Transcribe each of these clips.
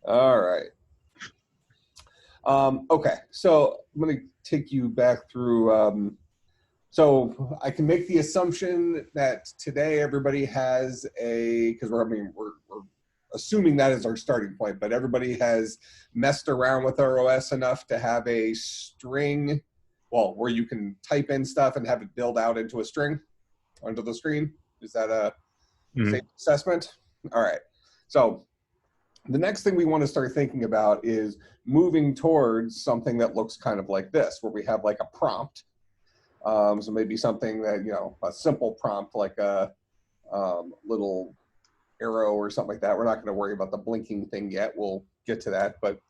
All right. Okay, so I'm going to take you back through. So I can make the assumption that today everybody has because we're assuming that is our starting point, but everybody has messed around with our OS enough to have a string, well, where you can type in stuff and have it build out into a string onto the screen. Is that a safe assessment? All right. So the next thing we want to start thinking about is moving towards something that looks kind of like this, where we have like a prompt. So maybe something that, a simple prompt like a little arrow or something like that. We're not going to worry about the blinking thing yet. We'll get to that. But,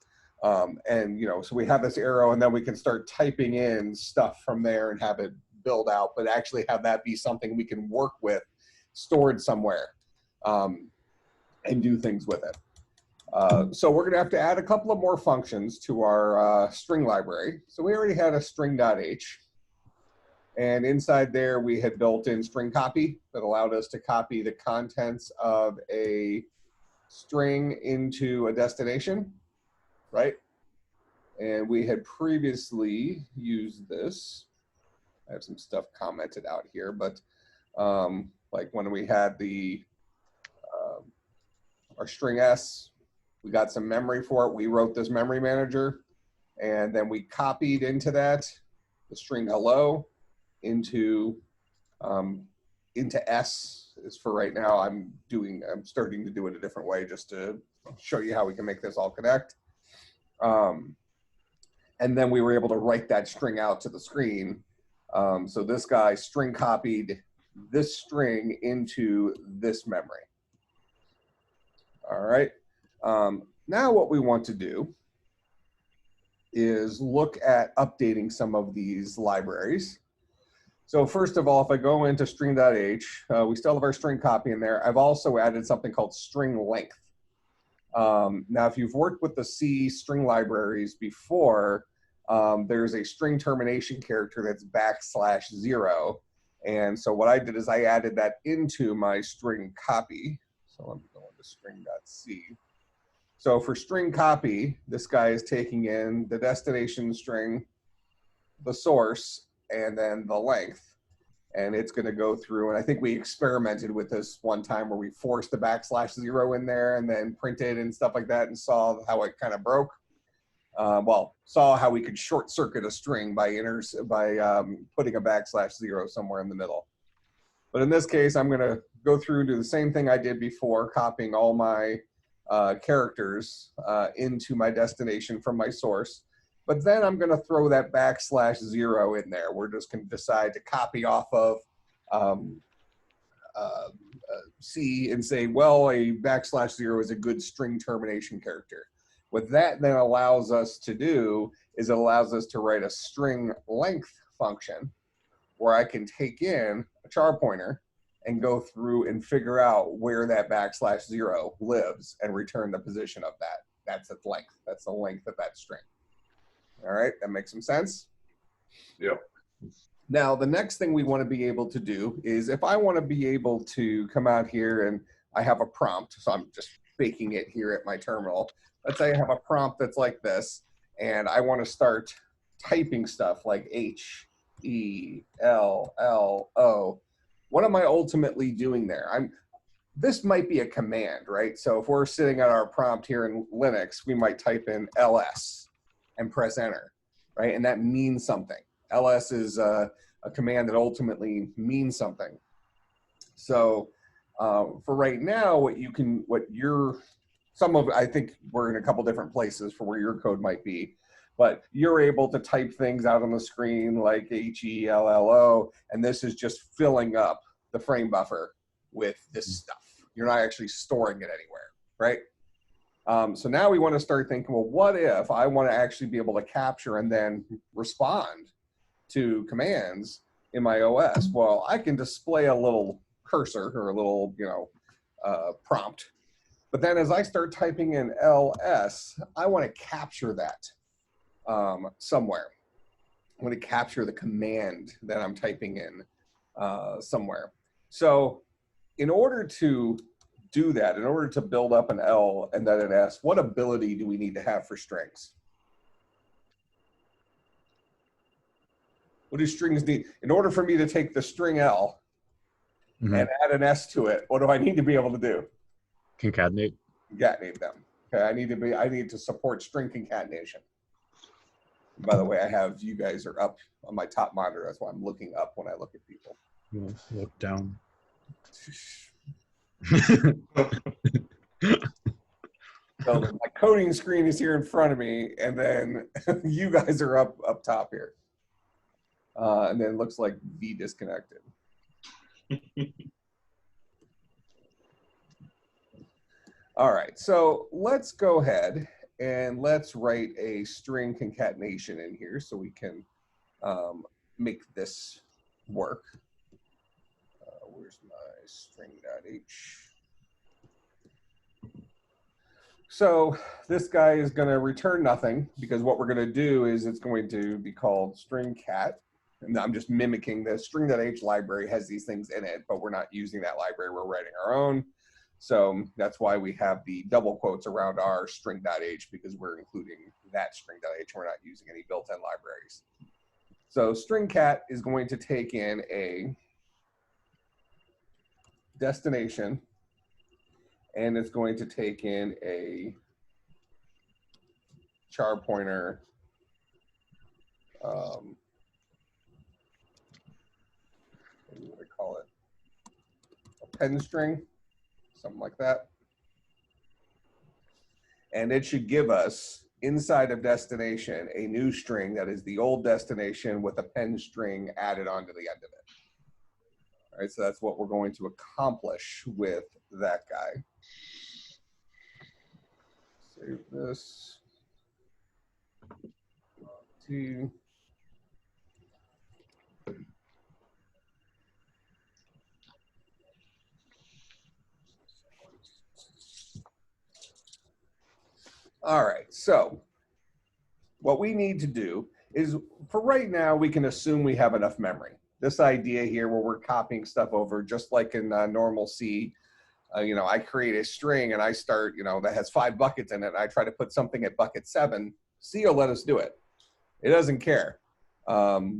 so we have this arrow and then we can start typing in stuff from there and have it build out, but actually have that be something we can work with, stored somewhere, and do things with it. So we're going to have to add a couple of more functions to our string library. So we already had a string.h. And inside there, we had built in string copy that allowed us to copy the contents of a string into a destination, right? And we had previously used this. I have some stuff commented out here, but like when we had our string S, we got some memory for it. We wrote this memory manager, and then we copied into that the string hello into S is for right now. I'm starting to do it a different way just to show you how we can make this all connect. And then we were able to write that string out to the screen. So this guy string copied this string into this memory. All right. Now what we want to do is look at updating some of these libraries. So first of all, if I go into string.h, we still have our string copy in there. I've also added something called string length. Now, if you've worked with the C string libraries before, there's a string termination character that's \0. And so what I did is I added that into my string copy. So let me go into string.c. So for string copy, this guy is taking in the destination string, the source, and then the length. And it's going to go through, and I think we experimented with this one time where we forced the \0 in there and then printed and stuff like that and saw how it kind of broke. Saw how we could short circuit a string by putting a \0 somewhere in the middle. But in this case, I'm going to go through and do the same thing I did before, copying all my characters into my destination from my source. But then I'm going to throw that \0 in there. We're just going to decide to copy off of C and say, well, a \0 is a good string termination character. What that then allows us to do is it allows us to write a string length function where I can take in a char pointer and go through and figure out where that \0 lives and return the position of that. That's its length. That's the length of that string. All right, that makes some sense? Yep. Now, the next thing we want to be able to do is if I want to be able to come out here and I have a prompt, so I'm just faking it here at my terminal. Let's say I have a prompt that's like this, and I want to start typing stuff like H, E, L, L, O. What am I ultimately doing there? This might be a command, right? So if we're sitting at our prompt here in Linux, we might type in ls and press enter, right? And that means something. ls is a command that ultimately means something. So for right now, I think we're in a couple different places for where your code might be, but you're able to type things out on the screen like HELLO, and this is just filling up the frame buffer with this stuff. You're not actually storing it anywhere, right? So now we want to start thinking, well, what if I want to actually be able to capture and then respond to commands in my OS? Well, I can display a little cursor or a little, prompt. But then as I start typing in ls, I want to capture that somewhere. I want to capture the command that I'm typing in somewhere. So in order to do that, in order to build up an L, and then it asks, what ability do we need to have for strings? What do strings need? In order for me to take the string L and add an S to it, what do I need to be able to do? Concatenate. Concatenate them. Okay, I need to support string concatenation. By the way, I have you guys are up on my top monitor. That's why I'm looking up when I look at people. Look down. So my coding screen is here in front of me, and then you guys are up top here. And then it looks like V disconnected. All right, so let's go ahead and let's write a string concatenation in here so we can make this work. Where's my string.h? So this guy is going to return nothing, because what we're going to do is it's going to be called string cat. And I'm just mimicking the string.h library has these things in it, but we're not using that library. We're writing our own. So that's why we have the double quotes around our string.h, because we're including that string.h. We're not using any built-in libraries. So string cat is going to take in a destination, and it's going to take in a char pointer, what do we call it? A pen string, something like that. And it should give us, inside of destination, a new string that is the old destination with a pen string added onto the end of it. All right, so that's what we're going to accomplish with that guy. Save this. Two. All right, so what we need to do is, for right now, we can assume we have enough memory. This idea here where we're copying stuff over, just like in normal C, you know, I create a string and I start, you know, that has 5 buckets in it. And I try to put something at bucket 7. C will let us do it. It doesn't care.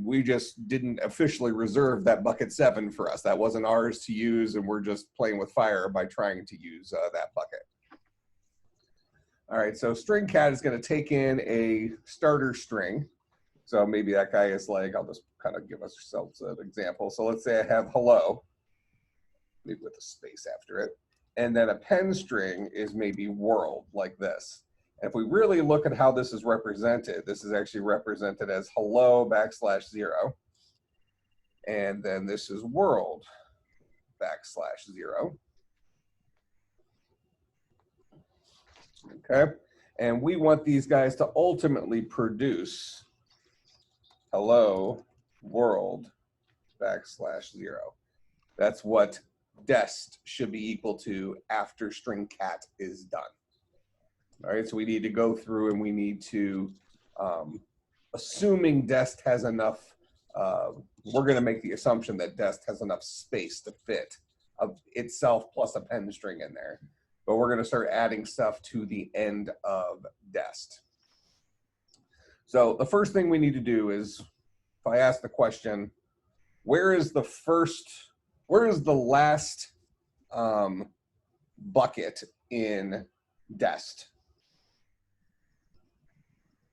We just didn't officially reserve that bucket 7 for us. That wasn't ours to use, and we're just playing with fire by trying to use that bucket. All right, so string cat is going to take in a starter string. So maybe that guy is like, I'll just kind of give ourselves an example. So let's say I have hello, maybe with a space after it. And then a pen string is maybe world, like this. And if we really look at how this is represented, this is actually represented as hello \0. And then this is world \0. Okay, and we want these guys to ultimately produce hello world \0. That's what dest should be equal to after string cat is done. All right, so we need to go through and we need to, assuming dest has enough, we're going to make the assumption that dest has enough space to fit itself plus a pen string in there. But we're going to start adding stuff to the end of dest. So the first thing we need to do is, if I ask the question, where is the last bucket in dest?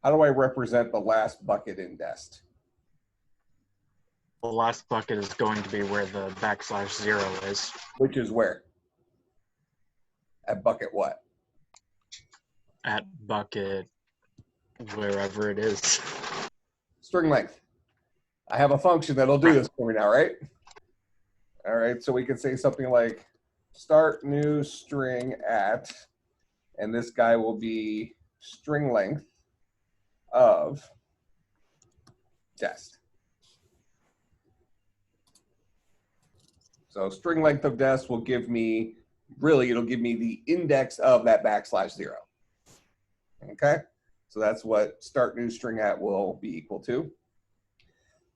How do I represent the last bucket in dest? The last bucket is going to be where the \0 is. Which is where? At bucket what? At bucket wherever it is. String length. I have a function that'll do this for me now, right? All right, so we can say something like start new string at, and this guy will be string length of dest. So string length of dest will give me, really, it'll give me the index of that \0. Okay, so that's what start new string at will be equal to.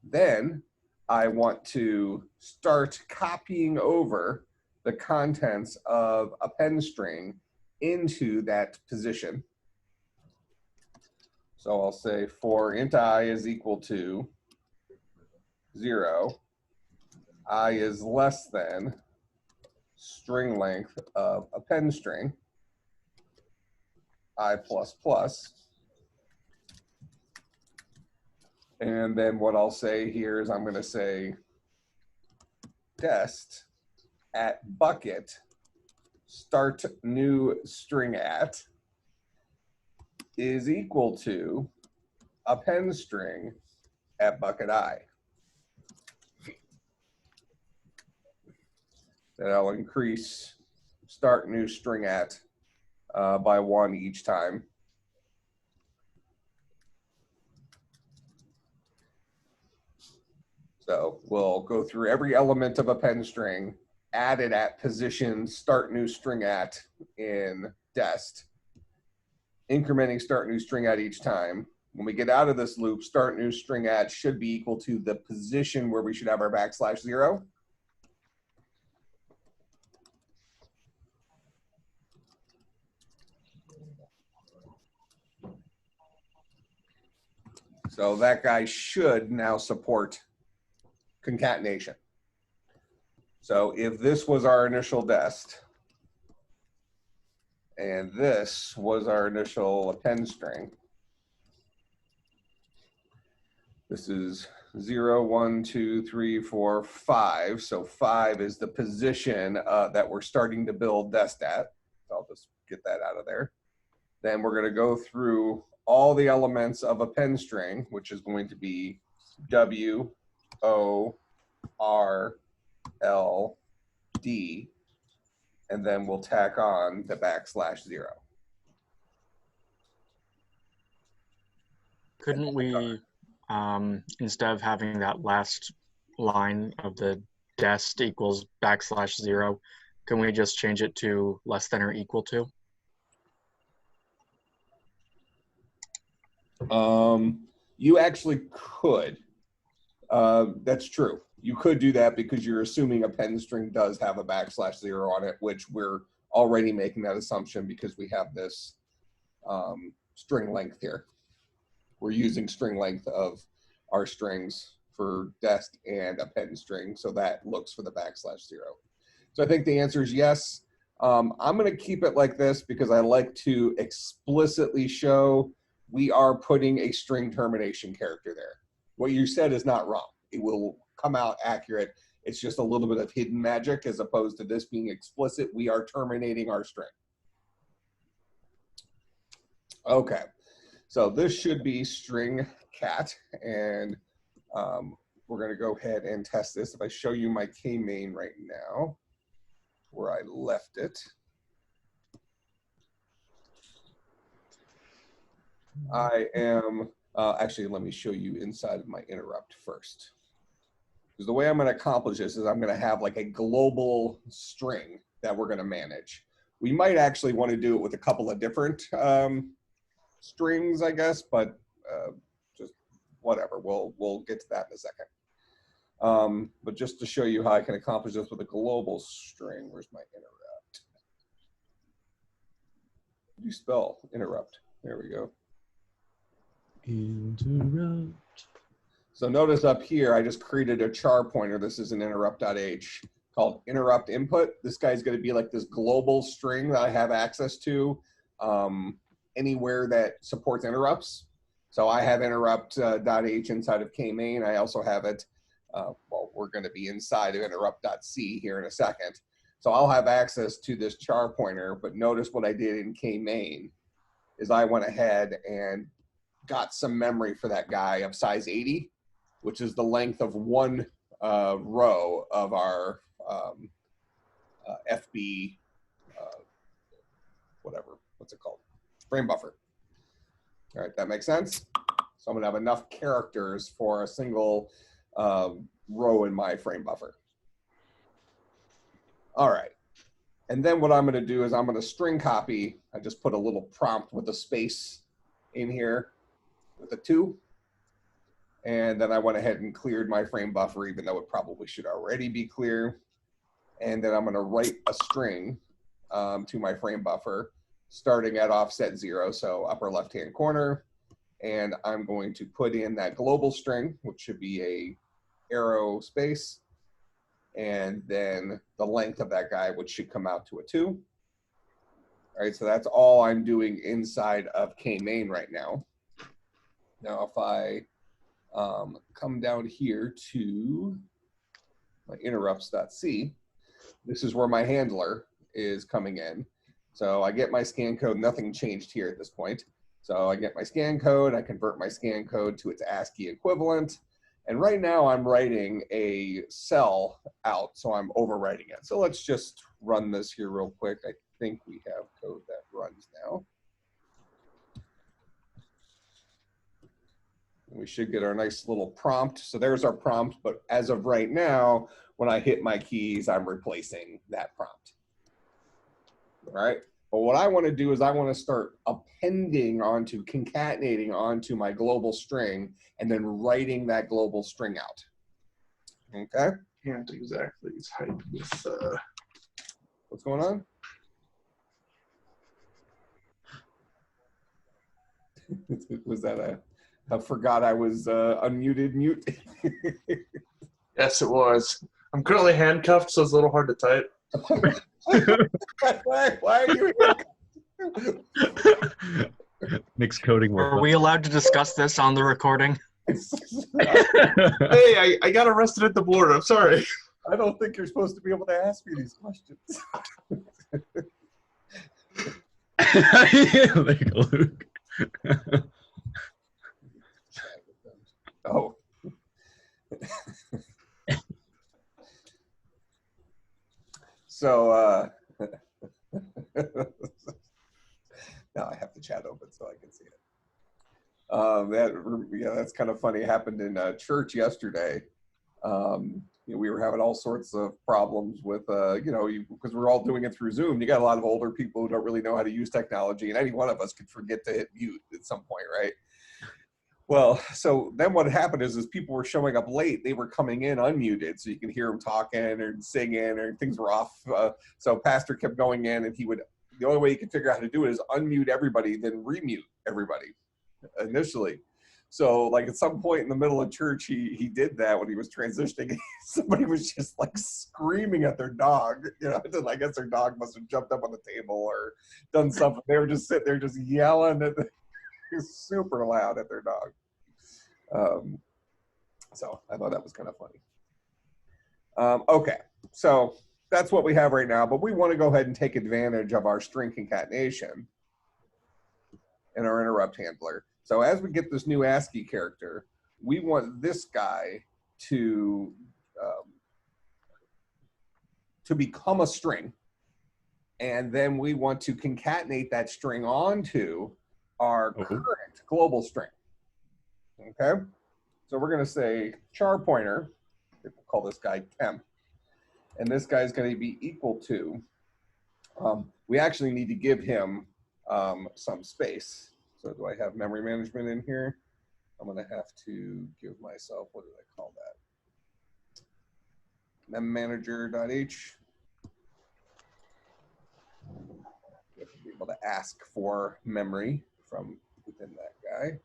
Then I want to start copying over the contents of a pen string into that position. So I'll say for int I is equal to 0, I is less than string length of a pen string, I plus plus. And then what I'll say here is I'm going to say dest at bucket start new string at is equal to a pen string at bucket I. Then I'll increase start new string at by 1 each time. So we'll go through every element of a pen string, add it at position start new string at in dest, incrementing start new string at each time. When we get out of this loop, start new string at should be equal to the position where we should have our \0. So that guy should now support concatenation. So if this was our initial dest, and this was our initial append string, this is 0, 1, 2, 3, 4, 5. So 5 is the position that we're starting to build dest at. So I'll just get that out of there. Then we're going to go through all the elements of a pen string, which is going to be W, O, R, L, D, and then we'll tack on the \0. Couldn't we, instead of having that last line of the dest equals \0, can we just change it to less than or equal to? You actually could. That's true. You could do that because you're assuming a pen string does have a \0 on it, which we're already making that assumption because we have this string length here. We're using string length of our strings for dest and a pen string, so that looks for the \0. So I think the answer is yes. I'm going to keep it like this because I like to explicitly show we are putting a string termination character there. What you said is not wrong. It will come out accurate. It's just a little bit of hidden magic as opposed to this being explicit. We are terminating our string. Okay, so this should be string cat, and we're going to go ahead and test this. If I show you my k-main right now, where I left it, I am, actually, let me show you inside of my interrupt first. Because the way I'm going to accomplish this is I'm going to have like a global string that we're going to manage. We might actually want to do it with a couple of different strings, I guess, but just whatever. We'll get to that in a second. But just to show you how I can accomplish this with a global string, where's my interrupt? How do you spell interrupt? There we go. Interrupt. So notice up here, I just created a char pointer. This is an interrupt.h called interrupt input. This guy's going to be like this global string that I have access to anywhere that supports interrupts. So I have interrupt.h inside of k-main. I also have it, well, we're going to be inside of interrupt.c here in a second. So I'll have access to this char pointer, but notice what I did in k-main is I went ahead and got some memory for that guy of size 80, which is the length of one row of our FB, whatever, what's it called? Frame buffer. All right, that makes sense? So I'm gonna have enough characters for a single row in my frame buffer. All right, and then what I'm gonna do is I'm gonna string copy. I just put a little prompt with a space in here with a 2. And then I went ahead and cleared my frame buffer, even though it probably should already be clear. and then I'm going to write a string to my frame buffer, starting at offset 0, so upper left-hand corner, and I'm going to put in that global string, which should be a arrow space, and then the length of that guy, which should come out to a 2. All right, so that's all I'm doing inside of K-main right now. Now, if I come down here to my interrupts.c, this is where my handler is coming in. So I get my scan code, nothing changed here at this point. So I get my scan code, I convert my scan code to its ASCII equivalent. And right now I'm writing a cell out, so I'm overwriting it. So let's just run this here real quick. I think we have code that runs now. We should get our nice little prompt. So there's our prompt, but as of right now, when I hit my keys, I'm replacing that prompt. All right. But what I want to do is I want to start appending onto, concatenating onto my global string, and then writing that global string out. Okay. Can't exactly type with. What's going on? Was that a? I forgot I was unmuted mute. Yes, it was. I'm currently handcuffed, so it's a little hard to type. Why are you here? Mixed coding work. Are we allowed to discuss this on the recording? Hey, I got arrested at the border. I'm sorry. I don't think you're supposed to be able to ask me these questions. There you go, Luke. Oh. So, now I have the chat open so I can see it. That's kind of funny. It happened in church yesterday. We were having all sorts of problems with, because we're all doing it through Zoom. You got a lot of older people who don't really know how to use technology, and any one of us could forget to hit mute at some point, right? Well, so then what happened is people were showing up late. They were coming in unmuted, so you can hear them talking or singing, or things were off. So pastor kept going in, and the only way he could figure out how to do it is unmute everybody, then remute everybody initially. So like at some point in the middle of church, he did that when he was transitioning. Somebody was just like screaming at their dog. I guess their dog must have jumped up on the table or done something. They were just sitting there just yelling at super loud at their dog. So I thought that was kind of funny. Okay, so that's what we have right now, but we want to go ahead and take advantage of our string concatenation and our interrupt handler. So as we get this new ASCII character, we want this guy to become a string, and then we want to concatenate that string onto our current global string. Okay, so we're going to say char pointer. We'll call this guy temp, and this guy is going to be equal to. We actually need to give him some space. So do I have memory management in here? I'm going to have to give myself, what did I call that? Memmanager.h. You have to be able to ask for memory from within that guy.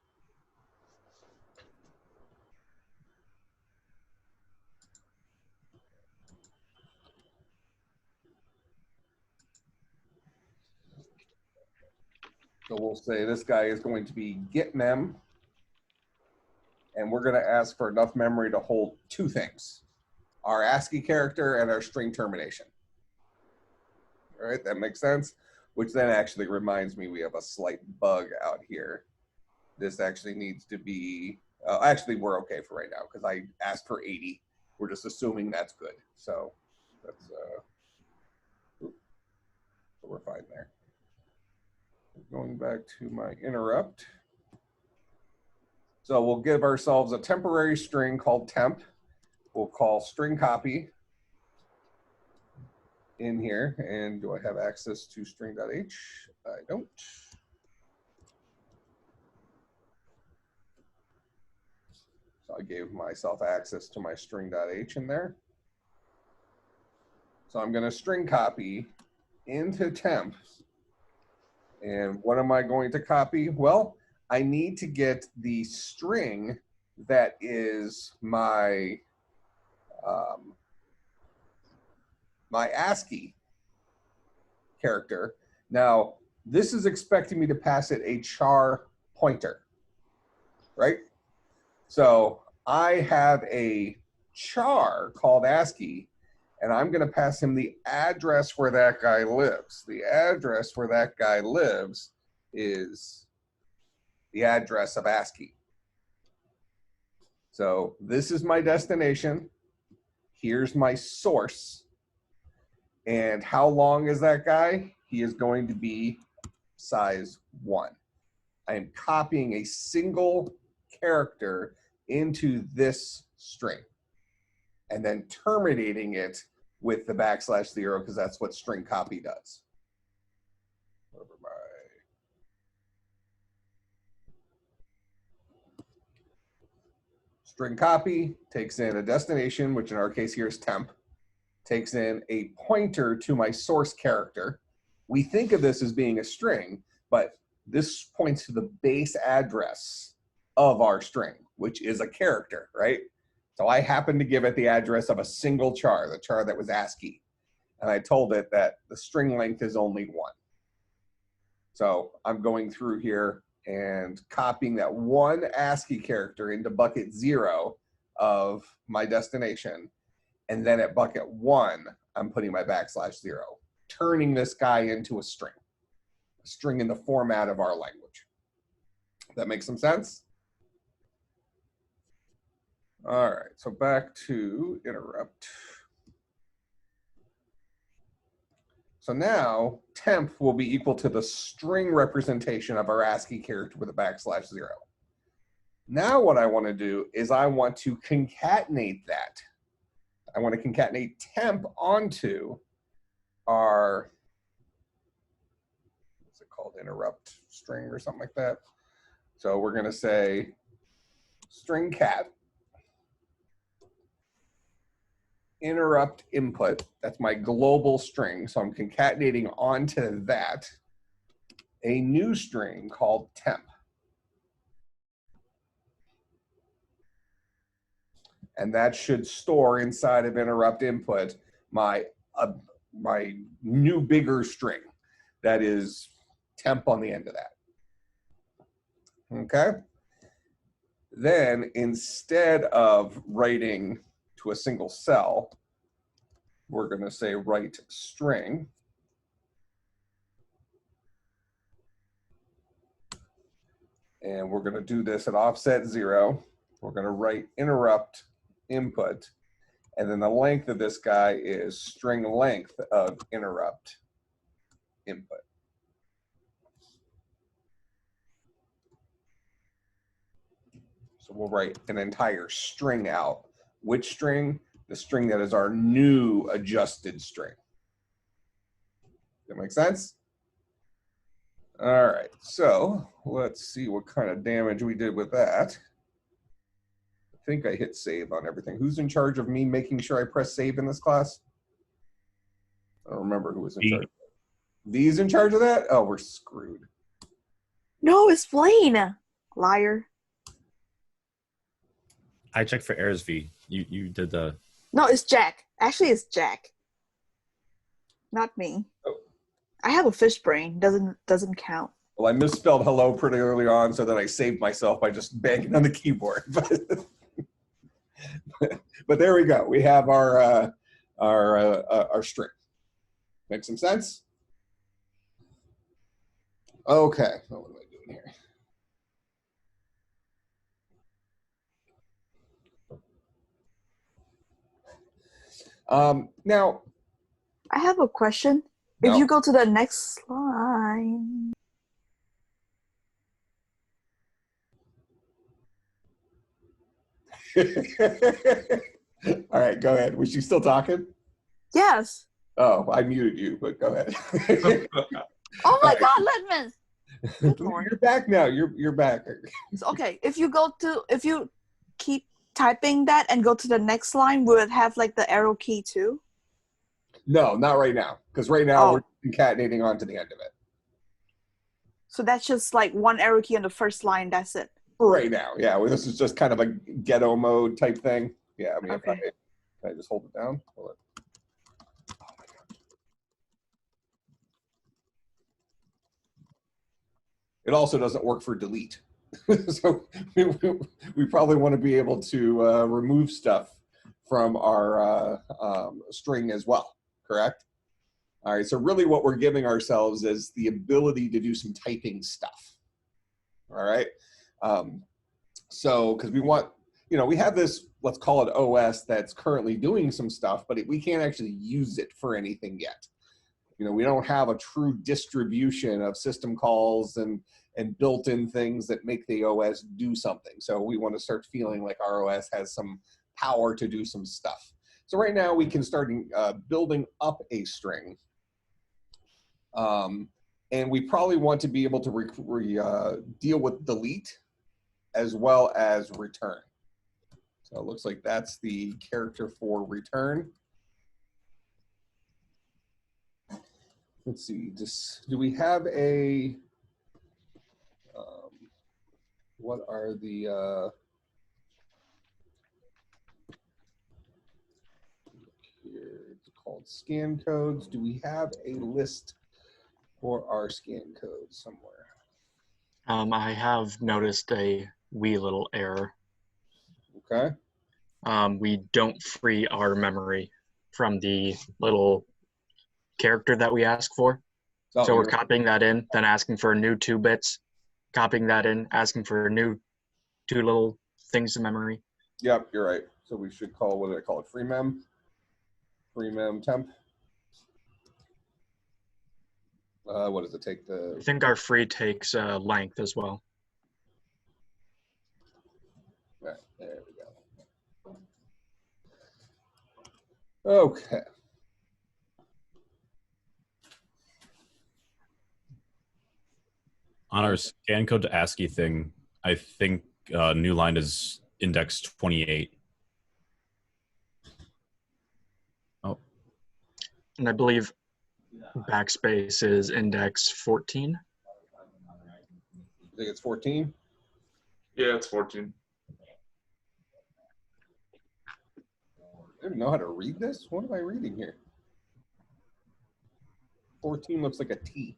So we'll say this guy is going to be getMem, and we're going to ask for enough memory to hold two things: our ASCII character and our string termination. All right, that makes sense? Which then actually reminds me we have a slight bug out here. This actually needs to be, actually we're okay for right now because I asked for 80. We're just assuming that's good. So that's, so we're fine there. Going back to my interrupt. So we'll give ourselves a temporary string called temp. We'll call string copy in here. And do I have access to string.h? I don't. So I gave myself access to my string.h in there. So I'm going to string copy into temp. And what am I going to copy? Well, I need to get the string that is my my ASCII character. Now, this is expecting me to pass it a char pointer, right? So I have a char called ASCII, and I'm going to pass him the address where that guy lives. The address where that guy lives is the address of ASCII. So this is my destination. Here's my source. And how long is that guy? He is going to be size 1. I am copying a single character into this string and then terminating it with the \0 because that's what string copy does. Over my string copy takes in a destination, which in our case here is temp, takes in a pointer to my source character. We think of this as being a string, but this points to the base address of our string, which is a character, right? So I happened to give it the address of a single char, the char that was ASCII. And I told it that the string length is only 1. So I'm going through here and copying that one ASCII character into bucket 0 of my destination. And then at bucket 1, I'm putting my \0, turning this guy into a string in the format of our language. That makes some sense? All right, so back to interrupt. So now temp will be equal to the string representation of our ASCII character with a \0. Now what I want to do is I want to concatenate that. I want to concatenate temp onto our, what's it called, interrupt string or something like that. So we're going to say string cat interrupt input. That's my global string. So I'm concatenating onto that a new string called temp. And that should store inside of interrupt input my new bigger string that is temp on the end of that. Okay. Then instead of writing to a single cell, we're going to say write string. And we're going to do this at offset 0. We're going to write interrupt input. And then the length of this guy is string length of interrupt input. So we'll write an entire string out. Which string? The string that is our new adjusted string. That make sense? All right, so let's see what kind of damage we did with that. I think I hit save on everything. Who's in charge of me making sure I press save in this class? I don't remember who was in charge. V's in charge of that? Oh, we're screwed. No, it's Blaine. Liar. I checked for errors, V. You did the. No, it's Jack. Actually, it's Jack. Not me. Oh. I have a fish brain. Doesn't count. Well, I misspelled hello pretty early on, so then I saved myself by just banging on the keyboard. But there we go. We have our string. Make some sense? Okay. What am I doing here? Now, I have a question. No. If you go to the next line. all right, go ahead. Was she still talking? Yes. Oh, I muted you, but go ahead. Oh my All right. God, Ledman. Good Lord. You're back now. You're back. Okay, if you keep typing that and go to the next line, will it have like the arrow key too? No, not right now. Because right now Oh. we're concatenating onto the end of it. So that's just like one arrow key on the first line. That's it. Right now, yeah. Well, this is just kind of a ghetto mode type thing. Yeah, I mean, Okay. if I just hold it down. Hold it. Oh my God. It also doesn't work for delete. So we probably want to be able to remove stuff from our string as well, correct? All right, so really what we're giving ourselves is the ability to do some typing stuff. All right, so because we want, we have this, let's call it OS that's currently doing some stuff, but we can't actually use it for anything yet. We don't have a true distribution of system calls and built-in things that make the OS do something. So we want to start feeling like our OS has some power to do some stuff. So right now we can start building up a string. And we probably want to be able to deal with delete as well as return. So it looks like that's the character for return. Let's see, do we have a, what are the, here, it's called scan codes. Do we have a list for our scan codes somewhere? I have noticed a wee little error. Okay. We don't free our memory from the little character that we ask for. Oh, So we're you're- copying that in, then asking for a new 2 bits, copying that in, asking for a new 2 little things to memory. Yep, you're right. So we should call, what do I call it? Free mem temp. What does it take I think our free takes length as well. Right, there we go. Okay. On our scan code to ASCII thing, I think new line is index 28. Oh, And I believe backspace is index 14. I think it's 14. Yeah, it's 14. I don't even know how to read this. What am I reading here? 14 looks like a T.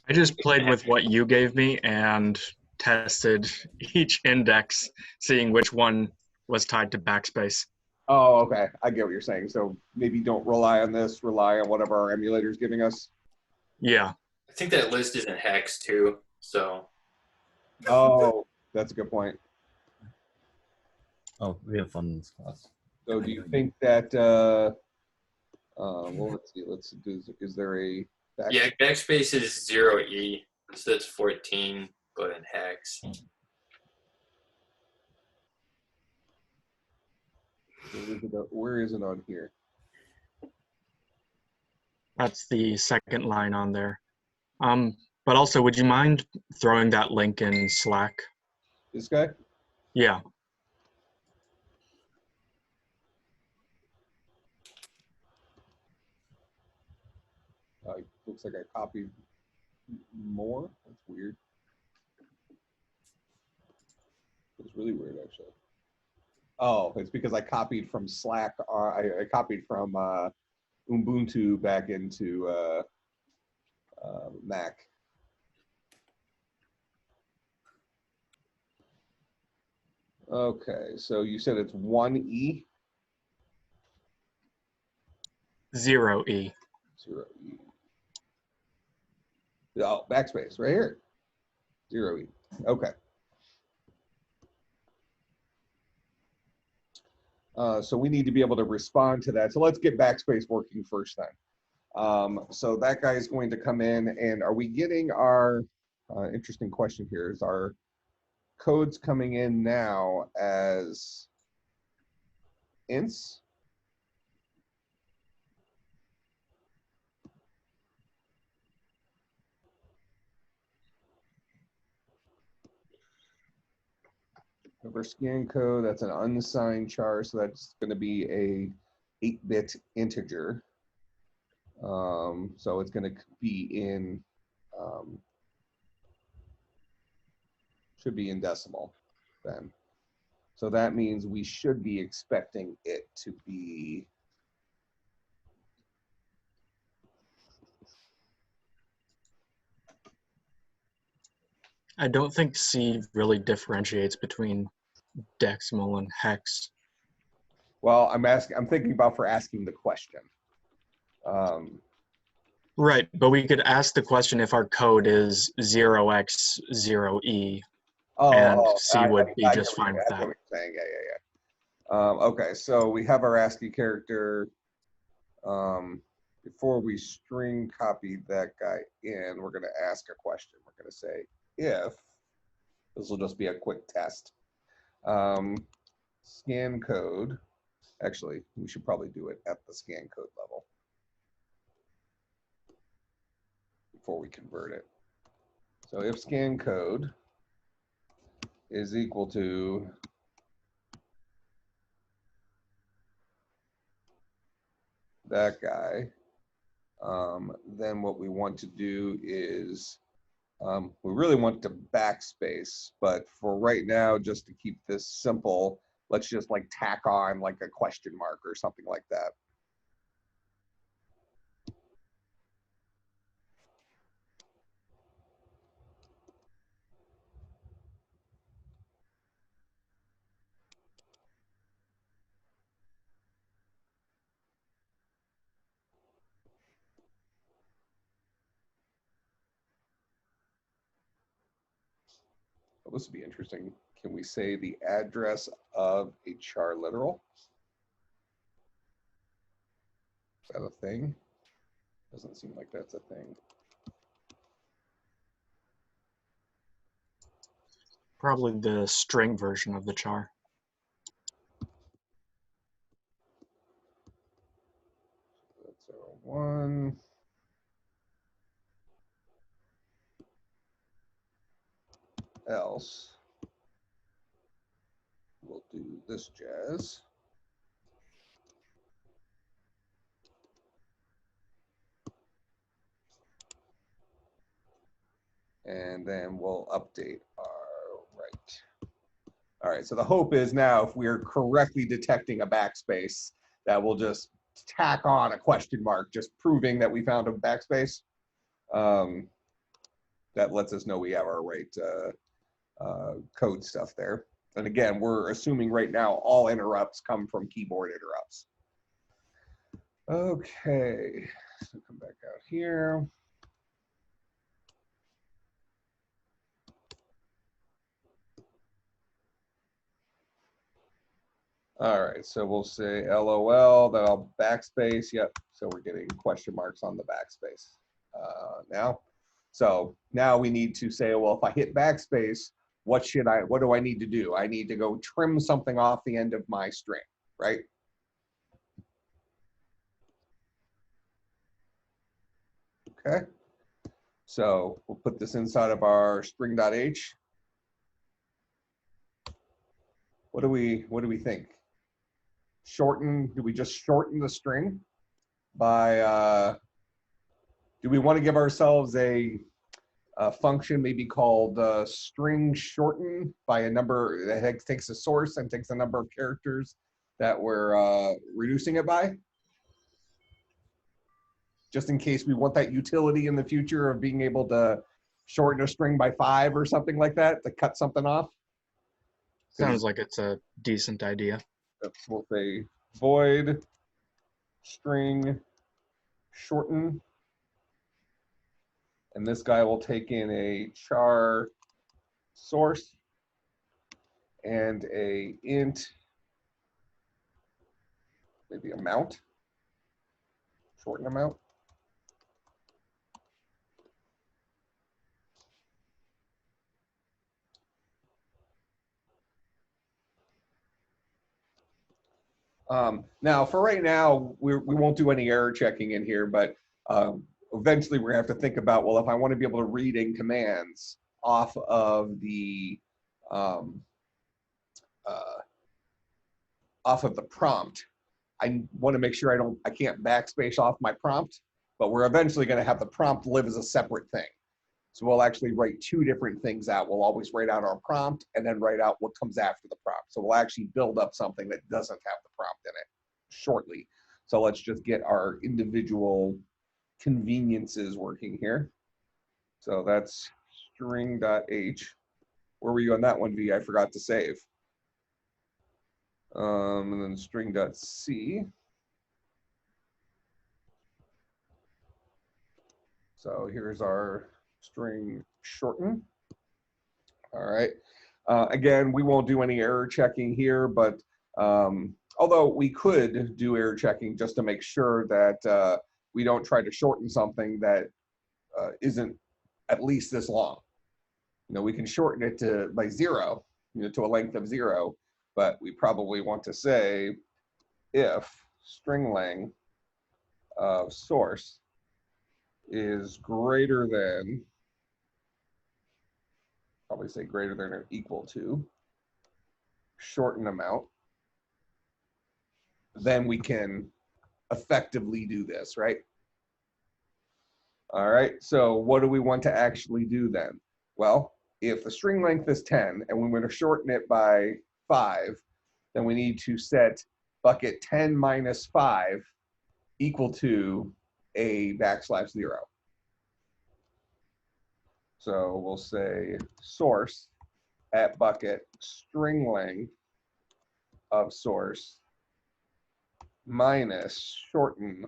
I just played with what you gave me and tested each index, seeing which one was tied to backspace. Oh, okay. I get what you're saying. So maybe don't rely on this. Rely on whatever our emulator is giving us. Yeah. I think that list is in hex too. So Oh, that's a good point. oh, we have fun in this class. So do you think that, well, let's see. Let's do, is there a back? yeah, backspace is 0E, so that's 14, but in hex. Where is it on here? That's the second line on there. But also, would you mind throwing that link in Slack? This guy? Yeah. Looks like I copied more. That's weird. It's really weird, actually. Oh, it's because I copied from Slack. I copied from Ubuntu back into Mac. Okay, so you said it's 1E? 0E. 0E. Oh, backspace, right here. 0E. Okay. So we need to be able to respond to that. So let's get backspace working first then. So that guy is going to come in, and are we getting our, interesting question here, is our codes coming in now as ints? Over scan code, that's an unsigned char, so that's going to be a 8-bit integer. So it's going to be in, should be in decimal then. So that means we should be expecting it to be, I don't think C really differentiates between decimal and hex. well, I'm thinking about for asking the question. Right, but we could ask the question if our code is 0x0e, and C would be just fine with I get that. what you're saying. Yeah. Okay, so we have our ASCII character. Before we string copy that guy in, we're going to ask a question. We're going to say if, this will just be a quick test. Scan code. Actually, we should probably do it at the scan code level before we convert it. So if scan code is equal to that guy, then what we want to do is we really want to backspace, but for right now, just to keep this simple, let's just like tack on like a question mark or something like that. Well, this would be interesting. Can we say the address of a char literal? Is that a thing? Doesn't seem like that's a thing. Probably the string version of the char. That's our 1. Else, we'll do this jazz. And then we'll update our right. All right, so the hope is now if we're correctly detecting a backspace, that we'll just tack on a question mark, just proving that we found a backspace. That lets us know we have our right code stuff there. And again, we're assuming right now all interrupts come from keyboard interrupts. Okay, so come back out here. All right, so we'll say LOL, then I'll backspace. Yep, so we're getting question marks on the backspace now. So now we need to say, well, if I hit backspace, what do I need to do? I need to go trim something off the end of my string, right? Okay, so we'll put this inside of our string.h. What do we think? Do we just shorten the string by, do we want to give ourselves a function maybe called string shorten by a number that takes a source and takes a number of characters that we're reducing it by? Just in case we want that utility in the future of being able to shorten a string by 5 or something like that to cut something off. Sounds like it's a decent idea. We'll say void string shorten. And this guy will take in a char source and a int, maybe amount, shorten amount. Now, for right now, we won't do any error checking in here, but eventually we're gonna have to think about, well, if I want to be able to read in commands off of the prompt, I want to make sure I can't backspace off my prompt, but we're eventually going to have the prompt live as a separate thing. So we'll actually write two different things out. We'll always write out our prompt and then write out what comes after the prompt. So we'll actually build up something that doesn't have the prompt in it shortly. So let's just get our individual conveniences working here. So that's string.h. Where were you on that one, V? I forgot to save. And then string.c. So here's our string shorten. All right. Again, we won't do any error checking here, but although we could do error checking just to make sure that we don't try to shorten something that isn't at least this long. We can shorten it by 0, to a length of 0, but we probably want to say if string length of source is greater than, probably say greater than or equal to shorten amount, then we can effectively do this, right? All right, so what do we want to actually do then? Well, if the string length is 10 and we want to shorten it by 5, then we need to set bucket 10 minus 5 equal to a \0. So we'll say source at bucket string length of source minus shorten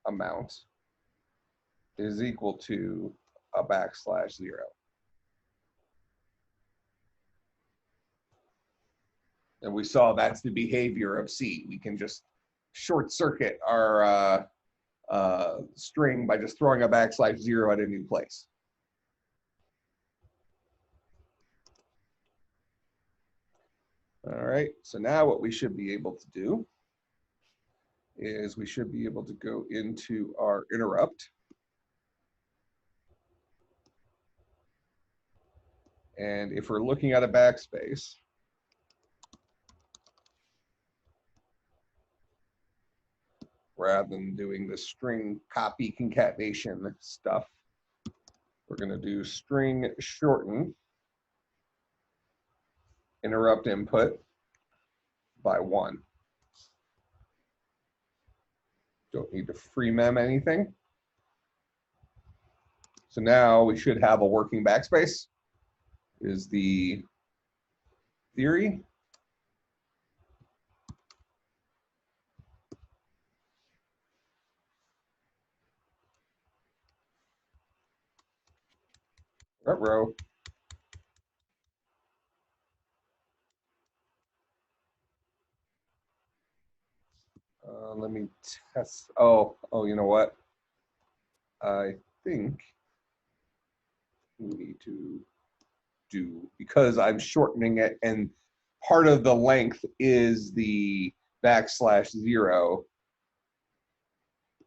amount is equal to a \0. And we saw that's the behavior of C. We can just short circuit our string by just throwing a \0 at a new place. All right, so now what we should be able to do is we should be able to go into our interrupt. And if we're looking at a backspace, rather than doing the string copy concatenation stuff, we're going to do string shorten interrupt input by 1. Don't need to free mem anything. So now we should have a working backspace, is the theory. Row. Let me test. Oh, you know what? I think we need to do, because I'm shortening it and part of the length is the \0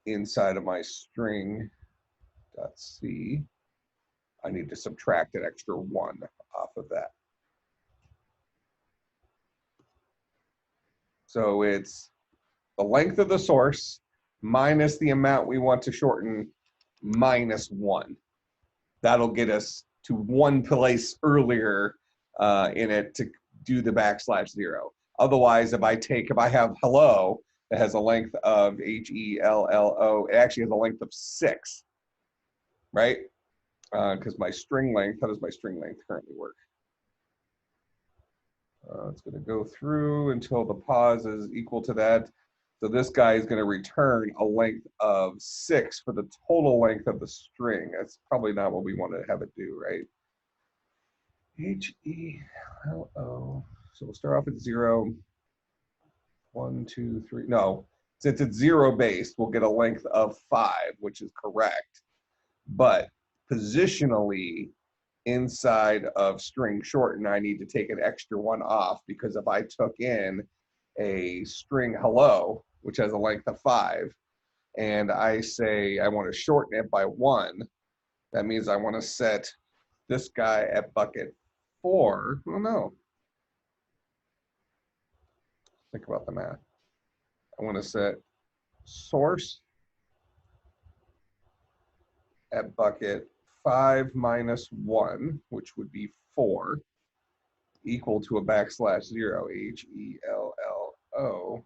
inside of my string.c. I need to subtract an extra 1 off of that. So it's the length of the source minus the amount we want to shorten minus 1. That'll get us to one place earlier in it to do the \0. Otherwise, if I have hello that has a length of HELLO, it actually has a length of 6, right? Because my string length, how does my string length currently work? It's going to go through until the pause is equal to that. So this guy is going to return a length of 6 for the total length of the string. That's probably not what we want to have it do, right? HELLO. So we'll start off at 0. 1, 2, 3. No, since it's 0 based, we'll get a length of 5, which is correct. But positionally, inside of string shorten, I need to take an extra 1 off, because if I took in a string hello, which has a length of 5, and I say I want to shorten it by 1, that means I want to set this guy at bucket 4. Oh no. Think about the math. I want to set source at bucket 5 minus 1, which would be 4, equal to a backslash 0, HELLO.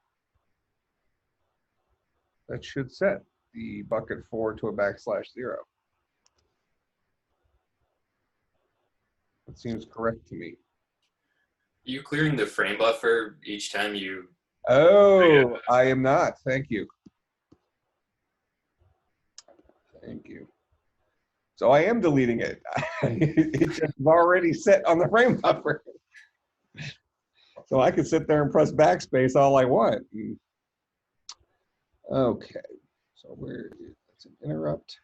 That should set the bucket 4 to a backslash 0. That seems correct to me. You clearing the frame buffer each time you? Oh, I am not. Thank you. Thank you. So I am deleting it. It's just already set on the frame buffer. So I can sit there and press backspace all I want. Okay. So where is that's an interrupt?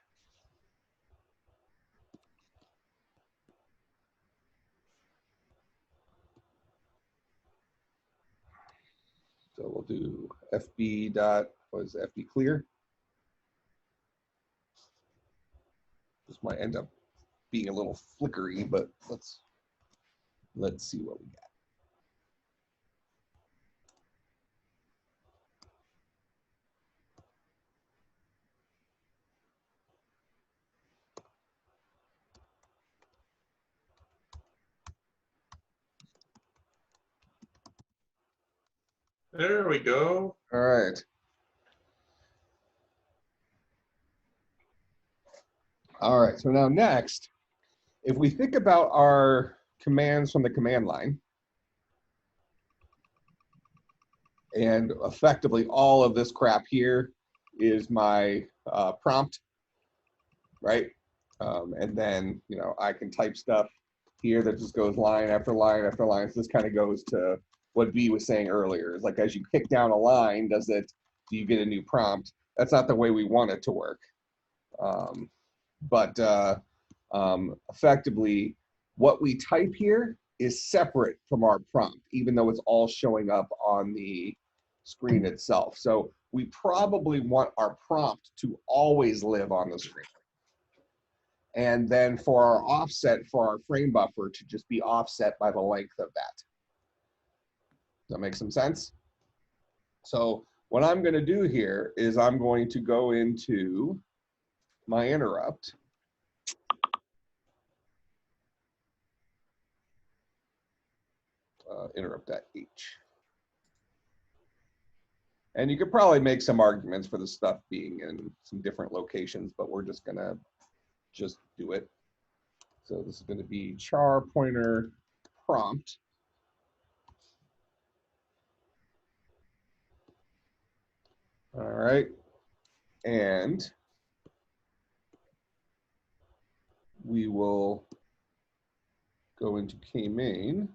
So we'll do FB dot, what is it, FB clear? This might end up being a little flickery, but let's see what we got. There we go. All right. All right, so now next, if we think about our commands from the command line, and effectively all of this crap here is my prompt, right? And then, you know, I can type stuff here that just goes line after line after line. So this kind of goes to what B was saying earlier. It's like as you kick down a line, do you get a new prompt? That's not the way we want it to work. But effectively, what we type here is separate from our prompt, even though it's all showing up on the screen itself. So we probably want our prompt to always live on the screen. And then for our offset for our frame buffer to just be offset by the length of that. Does that make some sense? So what I'm going to do here is I'm going to go into my interrupt. Interrupt.h. And you could probably make some arguments for the stuff being in some different locations, but we're just gonna do it. So this is gonna be char pointer prompt. All right, and we will go into kmain.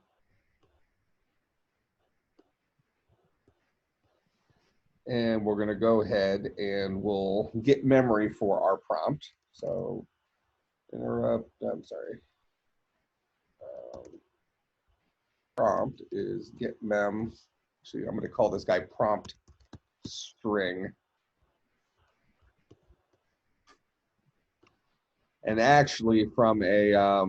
And we're going to go ahead and we'll get memory for our prompt. So interrupt, I'm sorry. Prompt is get mem. Actually, I'm going to call this guy prompt string. And actually from a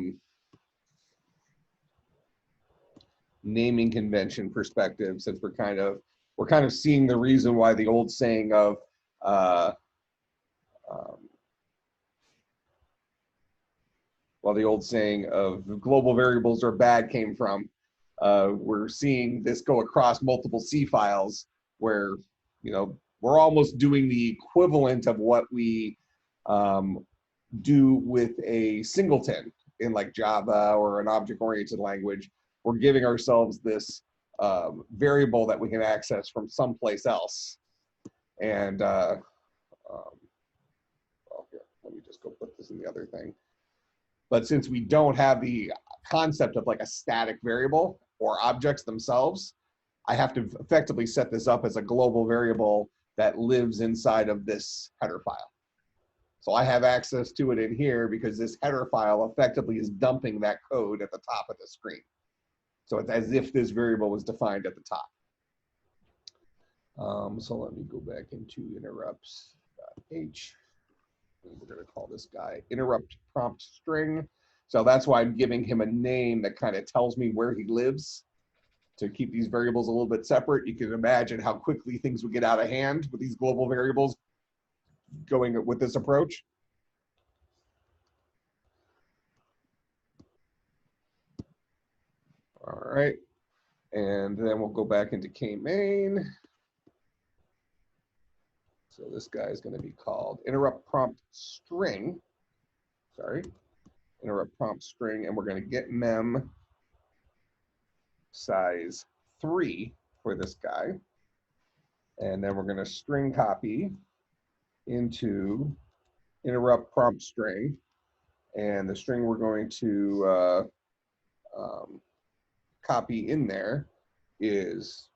naming convention perspective, since we're kind of seeing the reason why the old saying of global variables are bad came from. We're seeing this go across multiple C files where, you know, we're almost doing the equivalent of what we do with a singleton in like Java or an object-oriented language. We're giving ourselves this variable that we can access from someplace else. And well, here, let me just go put this in the other thing. But since we don't have the concept of like a static variable or objects themselves, I have to effectively set this up as a global variable that lives inside of this header file. So I have access to it in here because this header file effectively is dumping that code at the top of the screen. So it's as if this variable was defined at the top. So let me go back into interrupts.h. We're going to call this guy interrupt prompt string. So that's why I'm giving him a name that kind of tells me where he lives. to keep these variables a little bit separate. You can imagine how quickly things would get out of hand with these global variables going with this approach. All right, and then we'll go back into K-main. So this guy is going to be called interrupt prompt string. Sorry, interrupt prompt string, and we're going to get mem size 3 for this guy. And then we're going to string copy into interrupt prompt string. And the string we're going to copy in there is,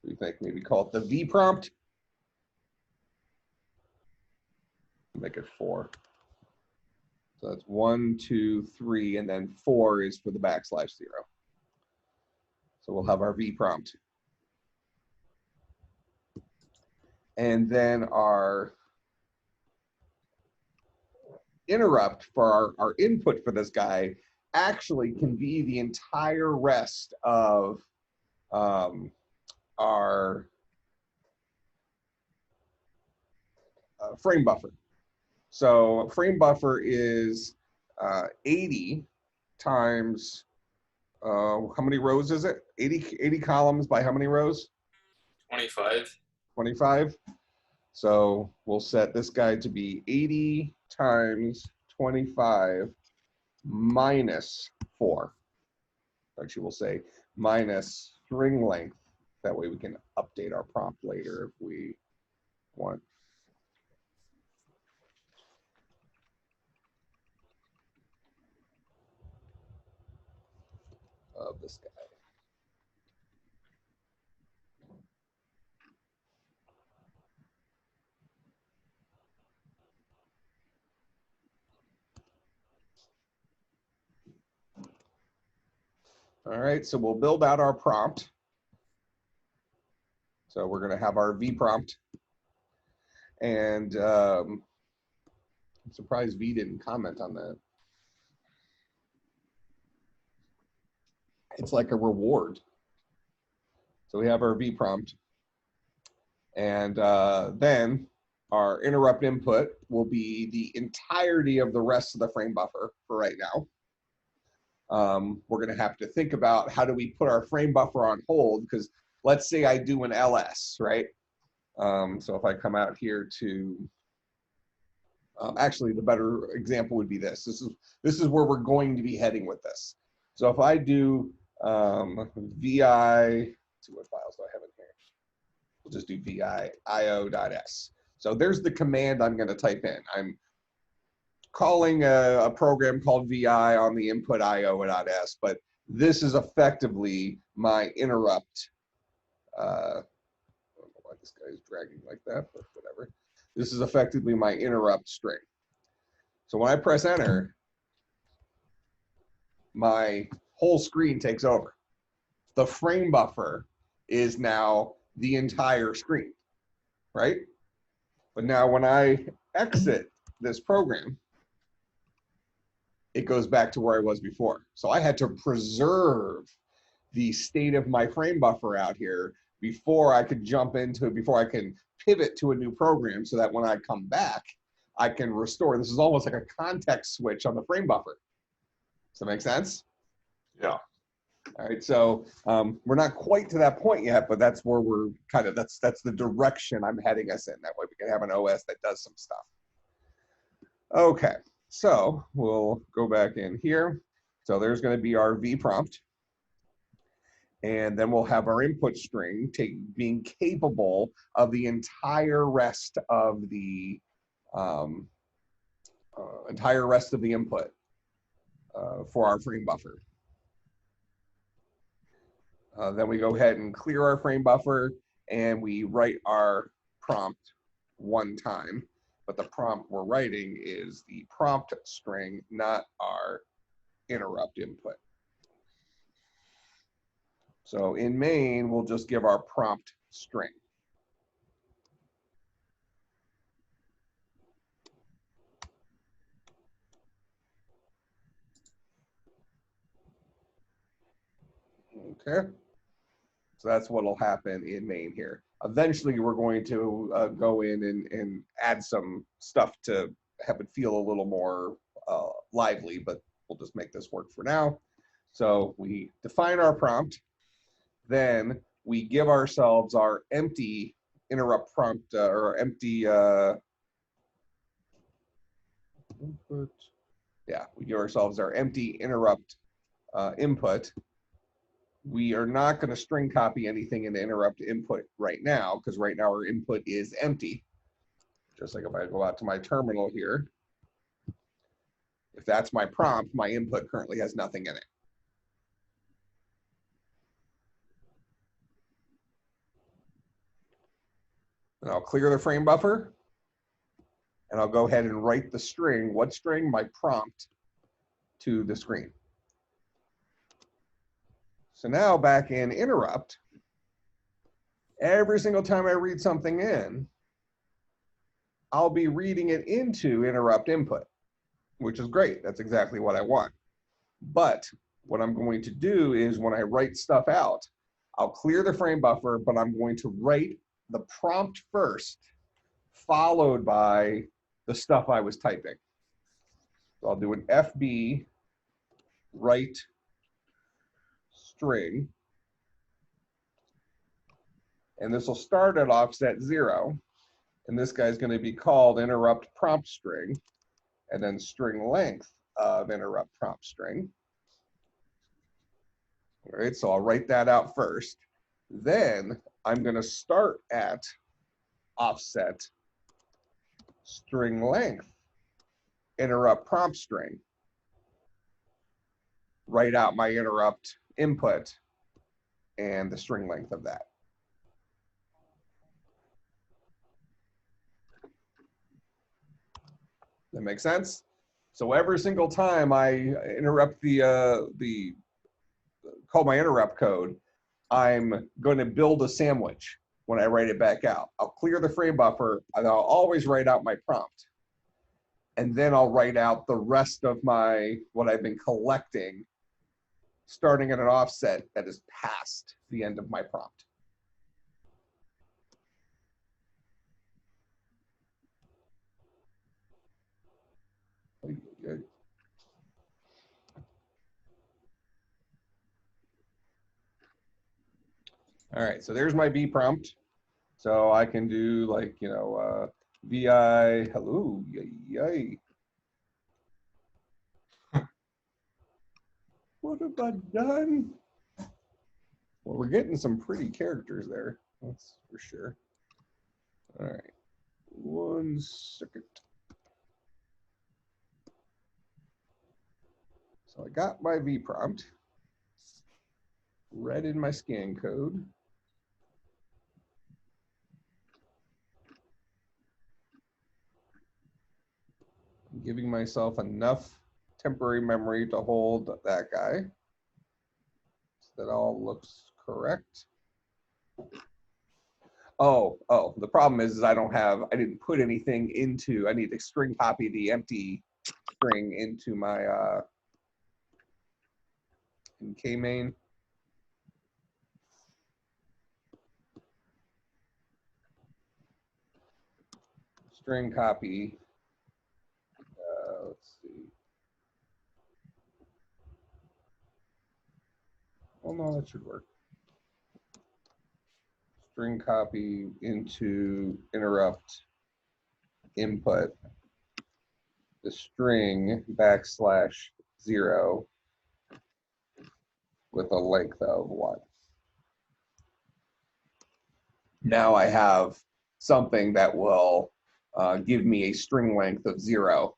we think maybe call it the V prompt. Make it 4. So that's 1, 2, 3, and then 4 is for the \0. So we'll have our V prompt. And then our interrupt for our input for this guy actually can be the entire rest of our frame buffer. So frame buffer is 80 times, how many rows is it? 80 columns by how many rows? 25. 25. So we'll set this guy to be 80 times 25 minus 4. Actually, we'll say minus string length. That way we can update our prompt later if we want. Of this guy. All right, so we'll build out our prompt. So we're going to have our V prompt. And I'm surprised V didn't comment on that. It's like a reward. So we have our V prompt. And then our interrupt input will be the entirety of the rest of the frame buffer for right now. We're going to have to think about how do we put our frame buffer on hold, because let's say I do an LS, right? So if I come out here to, actually the better example would be this. This is where we're going to be heading with this. So if I do VI, let's see what files do I have in here? We'll just do VI io.s. So there's the command I'm going to type in. I'm calling a program called VI on the input io.s, but this is effectively my interrupt. I don't know why this guy is dragging like that, but whatever. This is effectively my interrupt string. So when I press enter, my whole screen takes over. The frame buffer is now the entire screen, right? But now when I exit this program, it goes back to where I was before. So I had to preserve the state of my frame buffer out here before I could jump into it, before I can pivot to a new program, so that when I come back, I can restore. This is almost like a context switch on the frame buffer. Does that make sense? Yeah. All right, so we're not quite to that point yet, but that's where we're kind of, that's the direction I'm heading us in. That way we can have an OS that does some stuff. Okay, so we'll go back in here. So there's going to be our V prompt. And then we'll have our input string being capable of the entire rest of the input for our frame buffer. Then we go ahead and clear our frame buffer, and we write our prompt one time. But the prompt we're writing is the prompt string, not our interrupt input. So in main, we'll just give our prompt string. Okay. So that's what will happen in main here. Eventually, we're going to go in and add some stuff to have it feel a little more lively, but we'll just make this work for now. So we define our prompt. Then we give ourselves our empty interrupt prompt or empty input. Yeah, we give ourselves our empty interrupt input. We are not going to string copy anything into interrupt input right now, because right now our input is empty. Just like if I go out to my terminal here, if that's my prompt, my input currently has nothing in it. And I'll clear the frame buffer, and I'll go ahead and write the string, what string? My prompt to the screen. So now back in interrupt, every single time I read something in, I'll be reading it into interrupt input, which is great. That's exactly what I want. But what I'm going to do is when I write stuff out, I'll clear the frame buffer, but I'm going to write the prompt first, followed by the stuff I was typing. So I'll do an FB write string, and this will start at offset 0, and this guy's going to be called interrupt prompt string, and then string length of interrupt prompt string. All right, so I'll write that out first. Then I'm going to start at offset string length interrupt prompt string, write out my interrupt input and the string length of that. That makes sense? So every single time I interrupt call my interrupt code, I'm going to build a sandwich when I write it back out. I'll clear the frame buffer, and I'll always write out my prompt. And then I'll write out the rest of what I've been collecting, starting at an offset that is past the end of my prompt. All right, so there's my V prompt. So I can do like, VI, hello, yay. What have I done? Well, we're getting some pretty characters there, that's for sure. All right, 1 second. So I got my V prompt, read in my scan code. I'm giving myself enough temporary memory to hold that guy. So that all looks correct. Oh, the problem is I didn't put anything into, I need to string copy the empty string into my in K-main. String copy, let's see. Oh no, that should work. String copy into interrupt input, the string \0 with a length of 1. Now I have something that will give me a string length of 0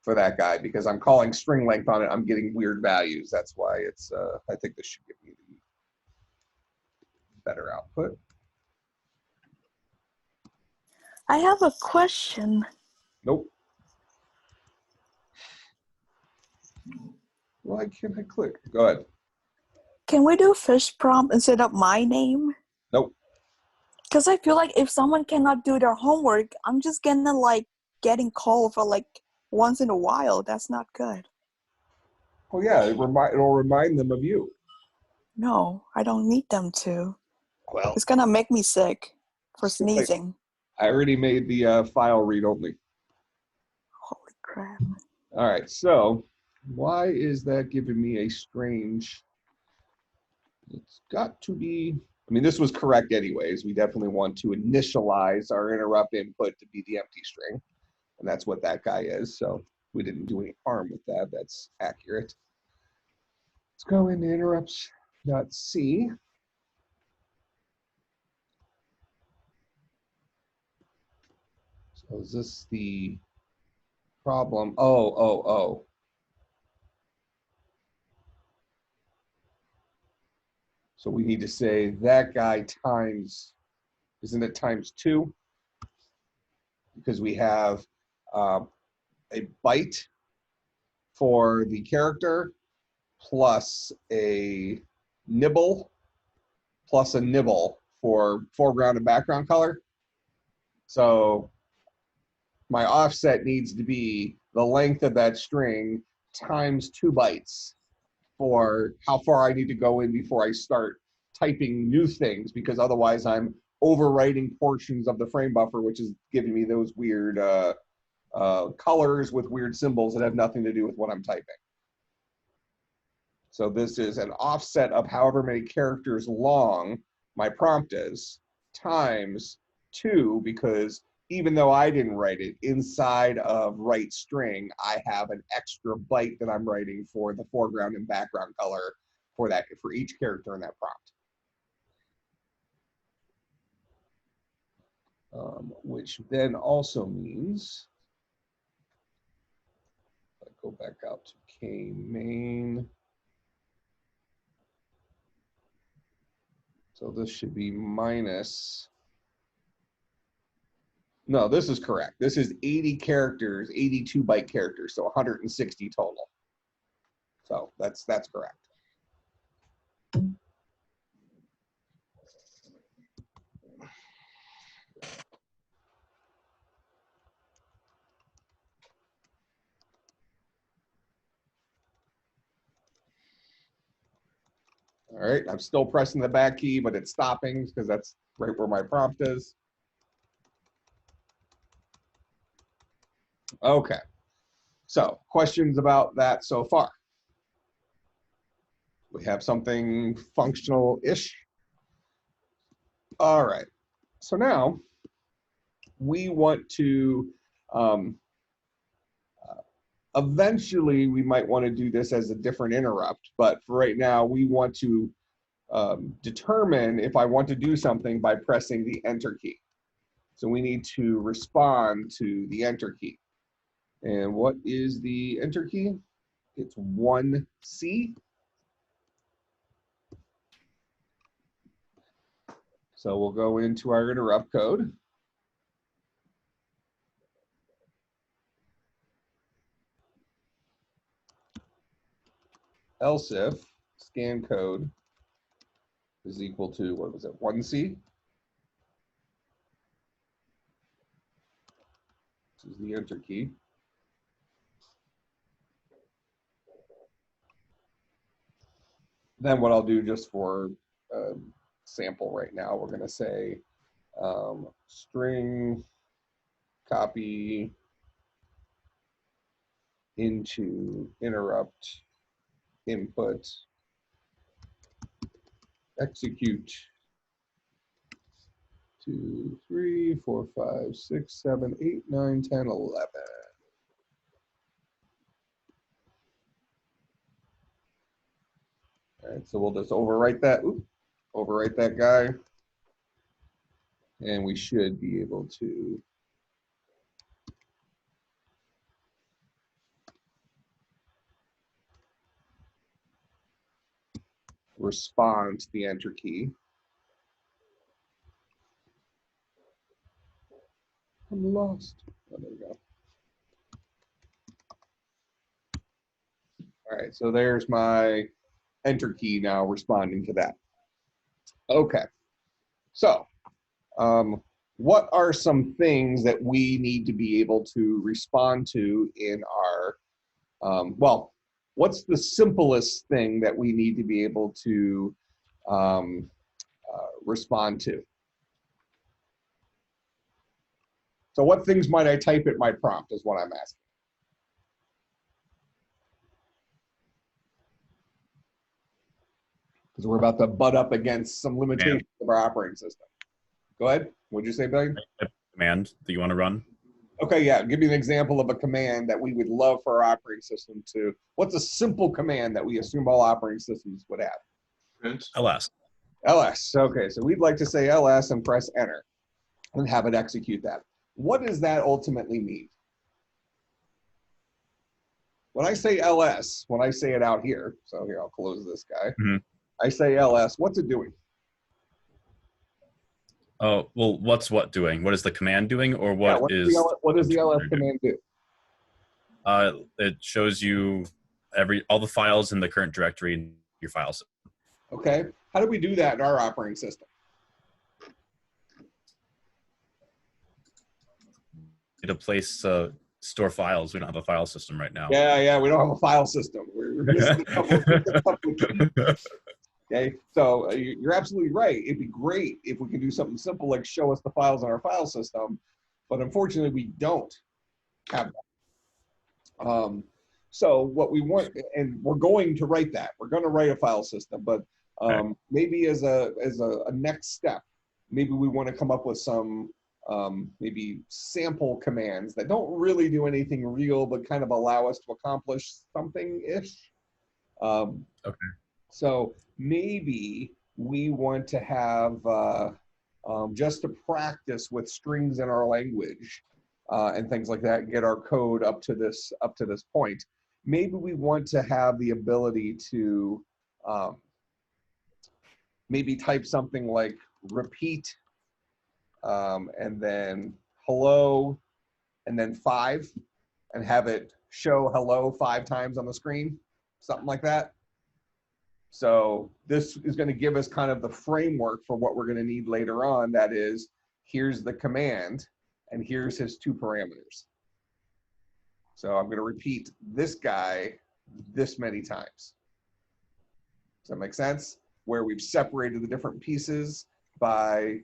for that guy, because I'm calling string length on it. I'm getting weird values. That's why it's, I think this should give me the better output. I have a question. Nope. Why can't I click? Go ahead. Can we do fish prompt instead of my name? Nope. Because I feel like if someone cannot do their homework, I'm just gonna like getting called for like once in a while. That's not good. Oh yeah, it'll remind them of you. No, I don't need them to. Well, It's gonna make me sick for So, like- sneezing. I already made the file read only. Holy crap. All right, so why is that giving me a strange? It's got to be, I mean, this was correct anyways. We definitely want to initialize our interrupt input to be the empty string. And that's what that guy is. So we didn't do any harm with that. That's accurate. Let's go into interrupts.c. So is this the problem? Oh. So we need to say that guy times, isn't it times 2? Because we have a byte for the character plus a nibble plus a nibble for foreground and background color. So my offset needs to be the length of that string times 2 bytes for how far I need to go in before I start typing new things, because otherwise I'm overwriting portions of the frame buffer, which is giving me those weird colors with weird symbols that have nothing to do with what I'm typing. So this is an offset of however many characters long my prompt is, times 2, because even though I didn't write it, inside of write string, I have an extra byte that I'm writing for the foreground and background color for each character in that prompt. Which then also means, I go back out to K main. So this should be minus. No, this is correct. This is 80 characters, 82 byte characters, so 160 total. So that's correct. All right, I'm still pressing the back key, but it's stopping because that's right where my prompt is. Okay, so questions about that so far? We have something functional-ish. All right, so now we want to, eventually we might want to do this as a different interrupt, but for right now we want to determine if I want to do something by pressing the enter key. So we need to respond to the enter key. And what is the enter key? It's 1C. So we'll go into our interrupt code. Else if scan code is equal to, what was it, 1C? This is the enter key. Then what I'll do just for sample right now, we're going to say string copy into interrupt input execute 2, 3, 4, 5, 6, 7, 8, 9, 10, 11. All right, so we'll just overwrite that. Overwrite that guy, and we should be able to respond to the enter key. I'm lost. Oh, there we go. All right, so there's my enter key now responding to that. Okay, so what are some things that we need to be able to respond to in our, well, what's the simplest thing that we need to be able to respond to. So what things might I type at my prompt is what I'm asking. Because we're about to butt up against some limitations of our operating system. Go ahead. What'd you say, Billy? Command that you want to run. Okay, yeah. Give me an example of a command that we would love for our operating system to. What's a simple command that we assume all operating systems would have? Print. ls. ls. Okay, so we'd like to say ls and press enter and have it execute that. What does that ultimately mean? When I say ls, when I say it out here, so here, I'll close this guy. Mhm. I say ls, what's it doing? Oh, well, what's what doing? What is the command doing, or Yeah, what is? what does the ls command do? It shows you all the files in the current directory in your files. Okay, how do we do that in our operating system? To place store files. We don't have a file system right now. Yeah, we don't have a file system. We're missing a couple of keys. Okay, so you're absolutely right. It'd be great if we could do something simple like show us the files in our file system, but unfortunately we don't have that. So what we want, and we're going to write that. We're going to write a file system, but maybe as a next step, maybe we want to come up with some maybe sample commands that don't really do anything real, but kind of allow us to accomplish something-ish. Okay. So maybe we want to have, just to practice with strings in our language and things like that, get our code up to this point. Maybe we want to have the ability to maybe type something like repeat and then hello and then 5 and have it show hello 5 times on the screen, something like that. So this is going to give us kind of the framework for what we're going to need later on. That is, here's the command, and here's his 2 parameters. So I'm going to repeat this guy this many times. Does that make sense? Where we've separated the different pieces by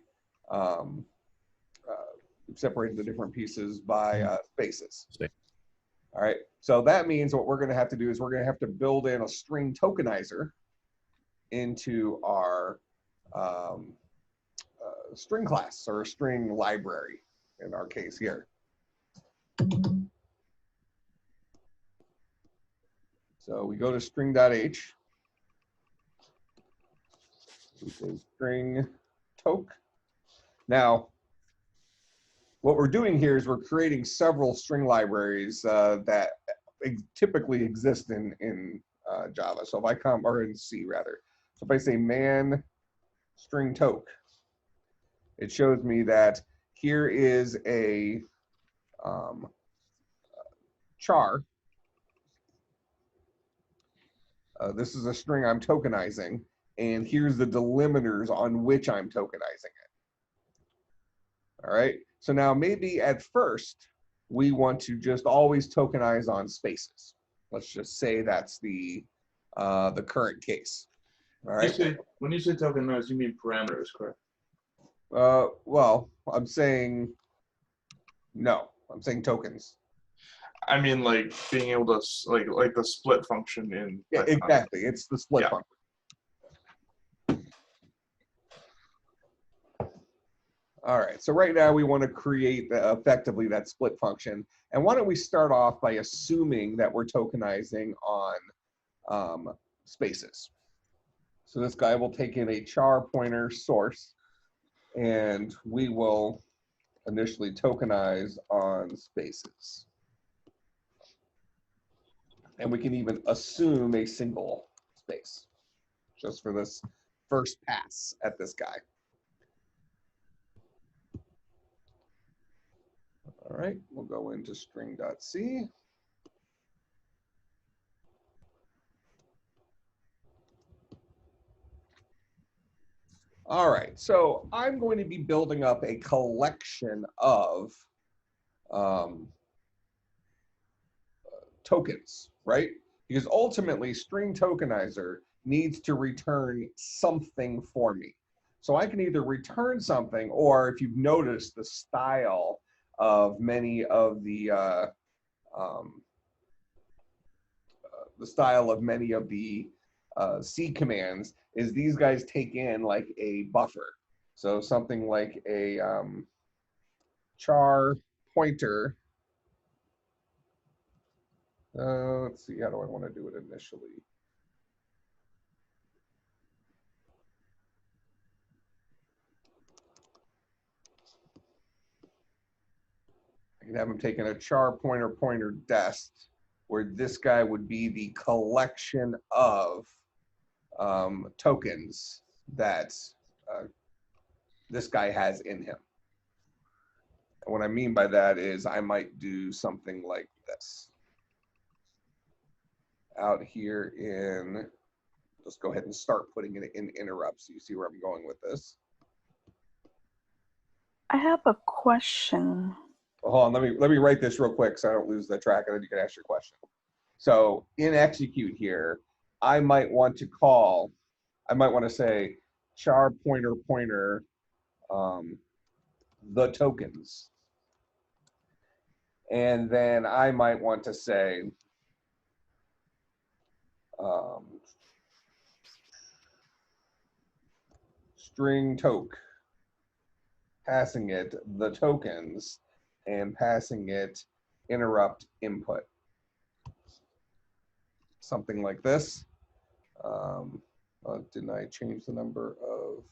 spaces. All right. So that means what we're going to have to do is we're going to have to build in a string tokenizer into our string class or a string library in our case here. So we go to string.h. We say string toke. Now, what we're doing here is we're creating several string libraries that typically exist in Java. So if I come, or in C rather. So if I say man string toke, it shows me that here is a char. This is a string I'm tokenizing, and here's the delimiters on which I'm tokenizing it. All right, so now maybe at first we want to just always tokenize on spaces. Let's just say that's the current case. All right. When you say tokenize, you mean parameters, correct? Well, I'm saying no. I'm saying tokens. I mean, like being able to like the split function in. Yeah, exactly. It's the split function. All right. So right now we want to create effectively that split function. And why don't we start off by assuming that we're tokenizing on spaces. So this guy will take in a char pointer source, and we will initially tokenize on spaces. And we can even assume a single space just for this first pass at this guy. All right, we'll go into string.c. All right, so I'm going to be building up a collection of tokens, right? Because ultimately, string tokenizer needs to return something for me. So I can either return something, or if you've noticed the style of many of the C commands is these guys take in like a buffer. So something like a char pointer. Let's see, how do I want to do it initially? I can have them taking a char pointer dest, where this guy would be the collection of tokens that this guy has in him. And what I mean by that is I might do something like this. Out here in, let's go ahead and start putting it in interrupts so you see where I'm going with this. I have a question. Well, hold on, let me write this real quick so I don't lose the track, and then you can ask your question. So in execute here, I might want to say char pointer the tokens. And then I might want to say string toke, passing it the tokens and passing it interrupt input. Something like this. Didn't I change the number of,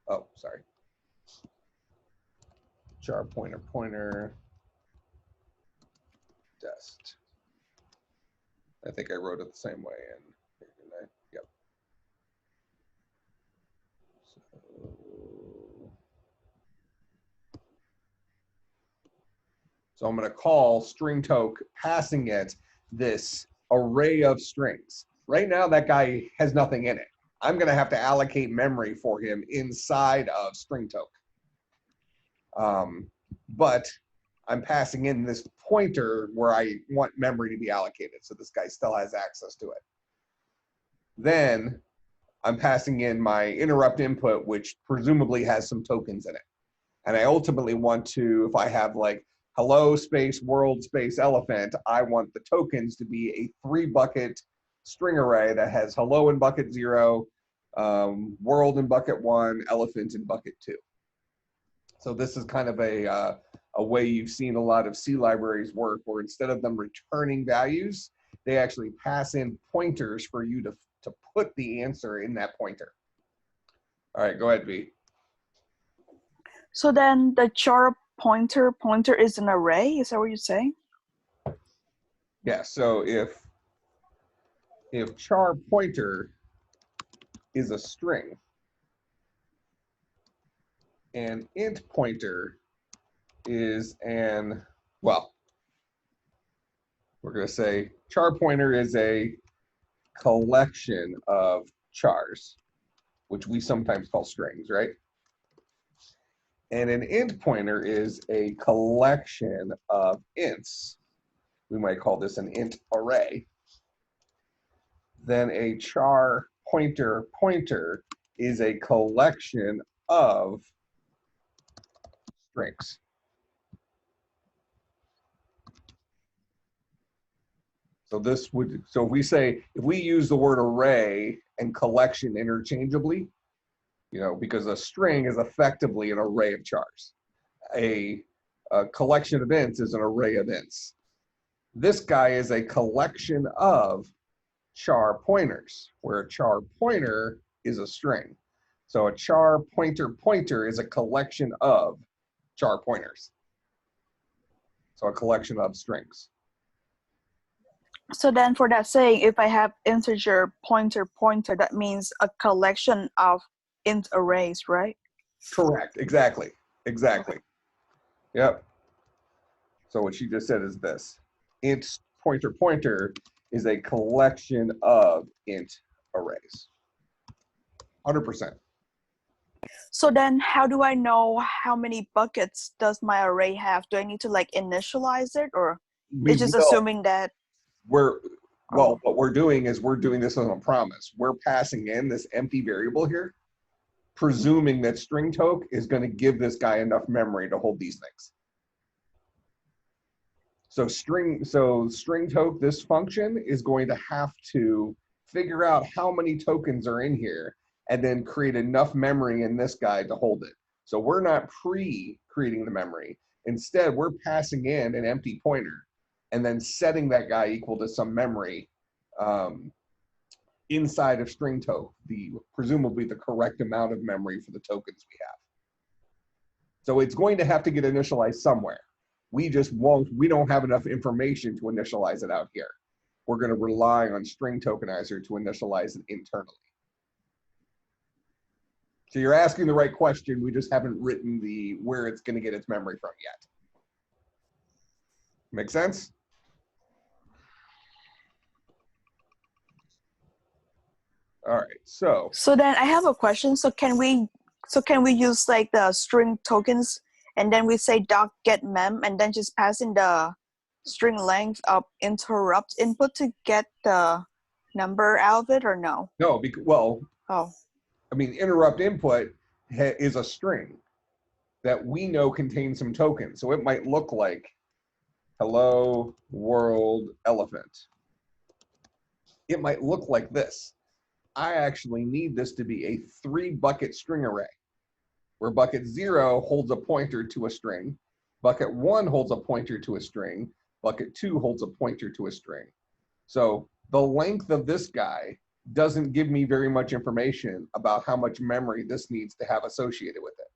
oh, sorry. Char pointer dest. I think I wrote it the same way. And yep. So I'm going to call string toke, passing it this array of strings. Right now, that guy has nothing in it. I'm going to have to allocate memory for him inside of string toke. But I'm passing in this pointer where I want memory to be allocated. So this guy still has access to it. Then I'm passing in my interrupt input, which presumably has some tokens in it. And I ultimately want to, if I have like hello space world space elephant, I want the tokens to be a 3-bucket string array that has hello in bucket 0, world in bucket 1, elephant in bucket 2. So this is kind of a way you've seen a lot of C libraries work, where instead of them returning values, they actually pass in pointers for you to put the answer in that pointer. All right, go ahead, V. So then the char pointer is an array? Is that what you're saying? Yeah, so if char pointer is a string and int pointer is an, well, we're going to say char pointer is a collection of chars, which we sometimes call strings, right? And an int pointer is a collection of ints. We might call this an int array. Then a char pointer is a collection of strings. So this would, so if we say, if we use the word array and collection interchangeably, you know, because a string is effectively an array of chars. A collection of ints is an array of ints. This guy is a collection of char pointers, where a char pointer is a string. So a char pointer is a collection of char pointers. So a collection of strings. So then for that saying, if I have integer pointer, that means a collection of int arrays, right? Correct, exactly. Yep. So what she just said is this. Int pointer is a collection of int arrays. 100%. So then how do I know how many buckets does my array have? Do I need to like initialize it, or it's just assuming that? Well, what we're doing is we're doing this on a promise. We're passing in this empty variable here, presuming that string toke is going to give this guy enough memory to hold these things. So string toke, this function is going to have to figure out how many tokens are in here and then create enough memory in this guy to hold it. So we're not pre-creating the memory. Instead, we're passing in an empty pointer and then setting that guy equal to some memory inside of string toke, presumably the correct amount of memory for the tokens we have. So it's going to have to get initialized somewhere. We don't have enough information to initialize it out here. We're going to rely on string tokenizer to initialize it internally. So you're asking the right question. We just haven't written where it's going to get its memory from yet. Make sense? All right, so then I have a question. So can we use like the string tokens and then we say doc get mem and then just pass in the string length of interrupt input to get the number out of it, or no? no, well, Oh, I mean, interrupt input is a string that we know contains some tokens. So it might look like hello world elephant. It might look like this. I actually need this to be a 3-bucket string array, where bucket 0 holds a pointer to a string, bucket 1 holds a pointer to a string, bucket 2 holds a pointer to a string. So the length of this guy doesn't give me very much information about how much memory this needs to have associated with it.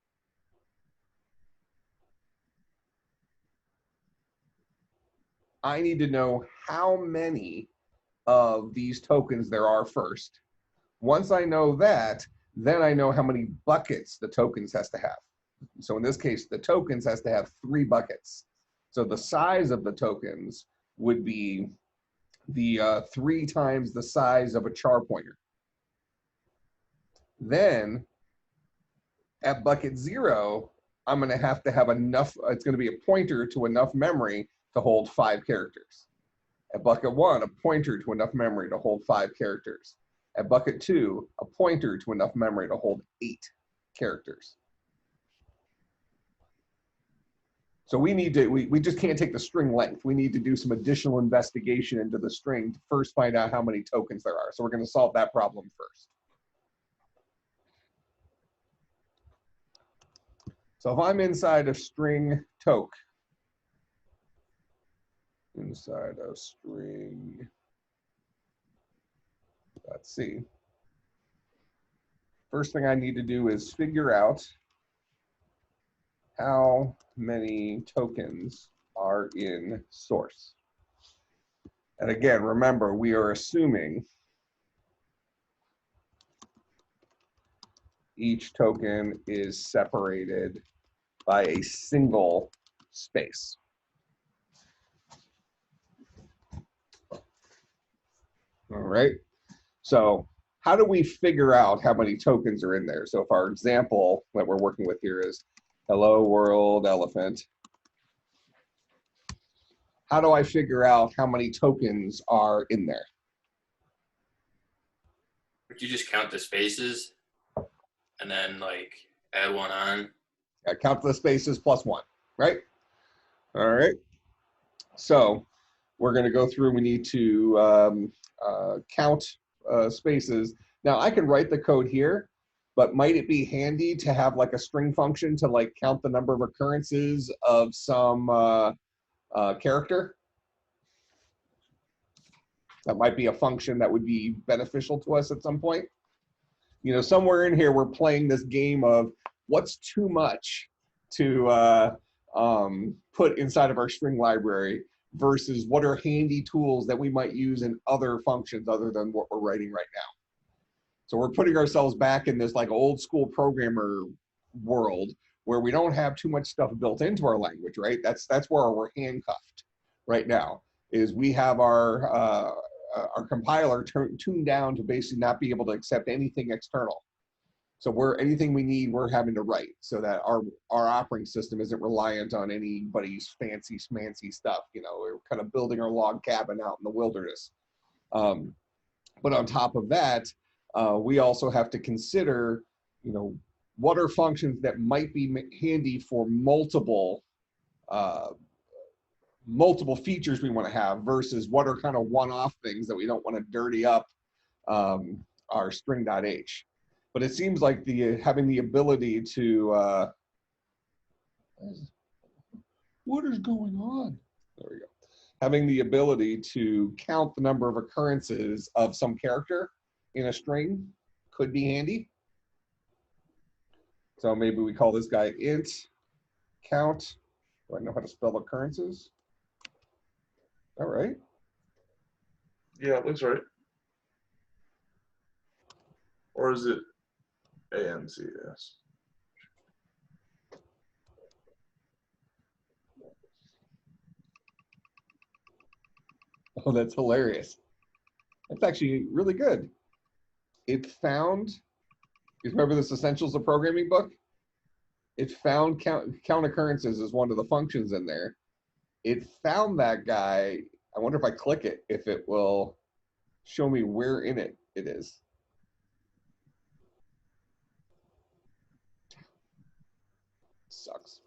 I need to know how many of these tokens there are first. Once I know that, then I know how many buckets the tokens has to have. So in this case, the tokens has to have 3 buckets. So the size of the tokens would be the 3 times the size of a char pointer. Then at bucket 0, I'm going to have enough, it's going to be a pointer to enough memory to hold 5 characters. At bucket 1, a pointer to enough memory to hold 5 characters. At bucket 2, a pointer to enough memory to hold 8 characters. So we just can't take the string length. We need to do some additional investigation into the string to first find out how many tokens there are. So we're going to solve that problem first. So if I'm inside of string toke, inside of string, let's see. First thing I need to do is figure out how many tokens are in source. And again, remember, we are assuming each token is separated by a single space. All right, so how do we figure out how many tokens are in there? So if our example that we're working with here is hello world elephant, how do I figure out how many tokens are in there? Would you just count the spaces and then like add one on? I count the spaces plus 1, right? All right, so we're going to go through, we need to count spaces. Now I can write the code here, but might it be handy to have like a string function to like count the number of occurrences of some character? That might be a function that would be beneficial to us at some point. You know, somewhere in here, we're playing this game of what's too much to put inside of our string library versus what are handy tools that we might use in other functions other than what we're writing right now. So we're putting ourselves back in this like old school programmer world where we don't have too much stuff built into our language, right? That's where we're handcuffed right now, is we have our compiler tuned down to basically not be able to accept anything external. So anything we need, we're having to write so that our operating system isn't reliant on anybody's fancy schmancy stuff. You know, we're kind of building our log cabin out in the wilderness. But on top of that, we also have to consider, you know, what are functions that might be handy for multiple features we want to have versus what are kind of one-off things that we don't want to dirty up our string.h. But it seems like having the ability to what is going on? There we go. Having the ability to count the number of occurrences of some character in a string could be handy. So maybe we call this guy int count. Do I know how to spell occurrences? All right. Yeah, it looks right. Or is it ANCS? Oh, that's hilarious. That's actually really good. It found, you remember this Essentials of Programming book? It found count occurrences as one of the functions in there. It found that guy. I wonder if I click it, if it will show me where in it is. Sucks.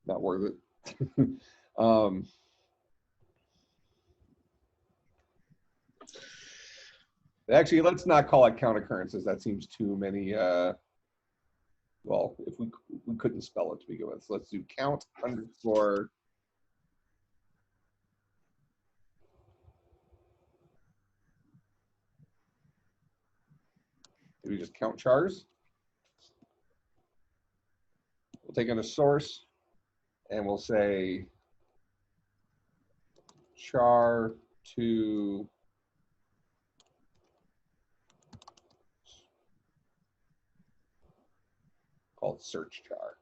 Not worth it. Actually, let's not call it count occurrences. That seems too many. Well, if we couldn't spell it to begin with, so let's do count underscore. Maybe just count chars. We'll take in a source, and we'll say char to call it search char.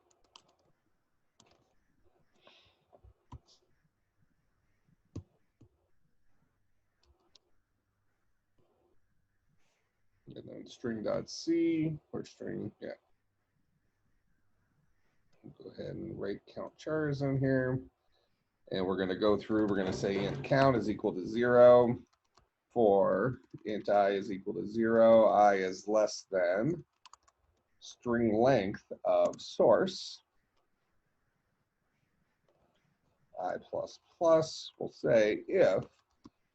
And then string.c or string, yeah. Go ahead and write count chars in here. And we're going to go through, we're going to say int count is equal to 0 for int I is equal to 0, I is less than string length of source, I plus plus. We'll say if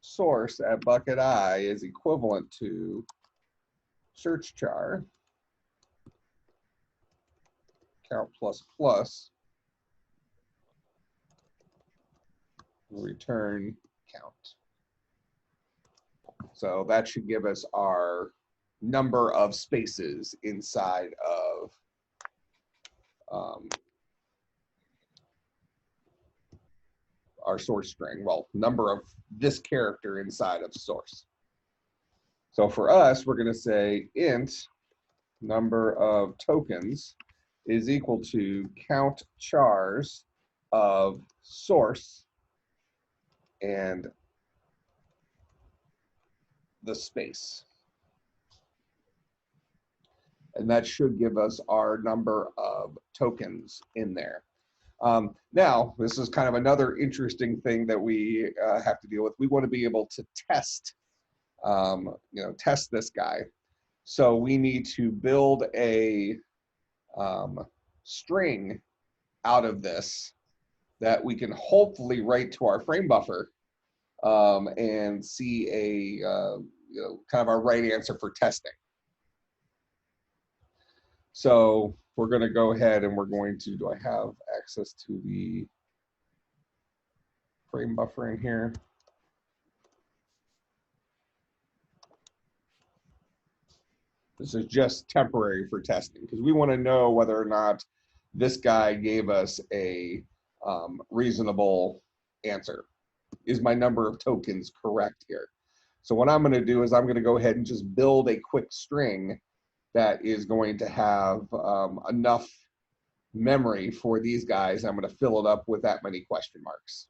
source at bucket I is equivalent to search char, count plus plus, return count. So that should give us our number of spaces inside of our source string. Well, number of this character inside of source. So for us, we're going to say int number of tokens is equal to count chars of source and the space. And that should give us our number of tokens in there. Now, this is kind of another interesting thing that we have to deal with. We want to be able to test, test this guy. So we need to build a string out of this that we can hopefully write to our frame buffer and see a kind of our right answer for testing. So we're going to go ahead and we're going to, do I have access to the frame buffer in here? This is just temporary for testing because we want to know whether or not this guy gave us a reasonable answer. Is my number of tokens correct here? So what I'm going to do is I'm going to go ahead and just build a quick string that is going to have enough memory for these guys. I'm going to fill it up with that many question marks.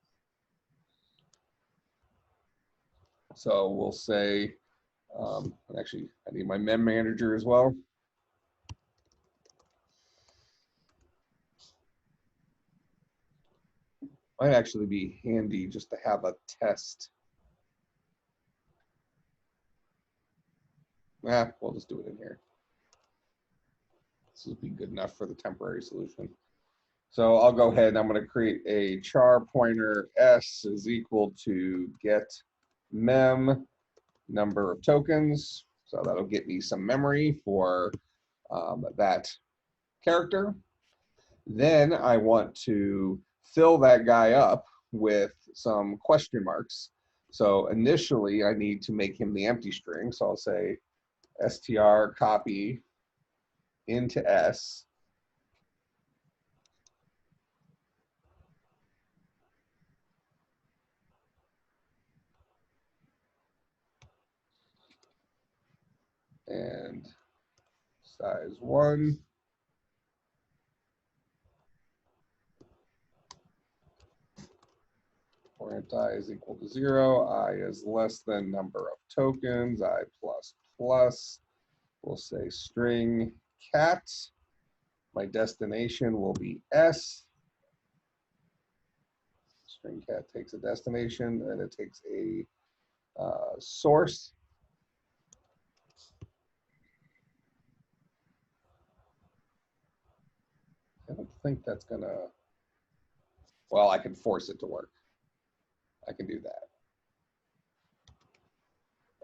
So we'll say, actually, I need my mem manager as well. Might actually be handy just to have a test We'll just do it in here. This will be good enough for the temporary solution. So I'll go ahead and I'm going to create a char pointer s is equal to get mem number of tokens. So that'll get me some memory for that character. Then I want to fill that guy up with some question marks. So initially I need to make him the empty string. So I'll say str copy into s. And size 1. Orient I is equal to 0. I is less than number of tokens. I plus plus. We'll say string cat. My destination will be s. String cat takes a destination and it takes a source. I don't think that's gonna, well, I can force it to work. I can do that.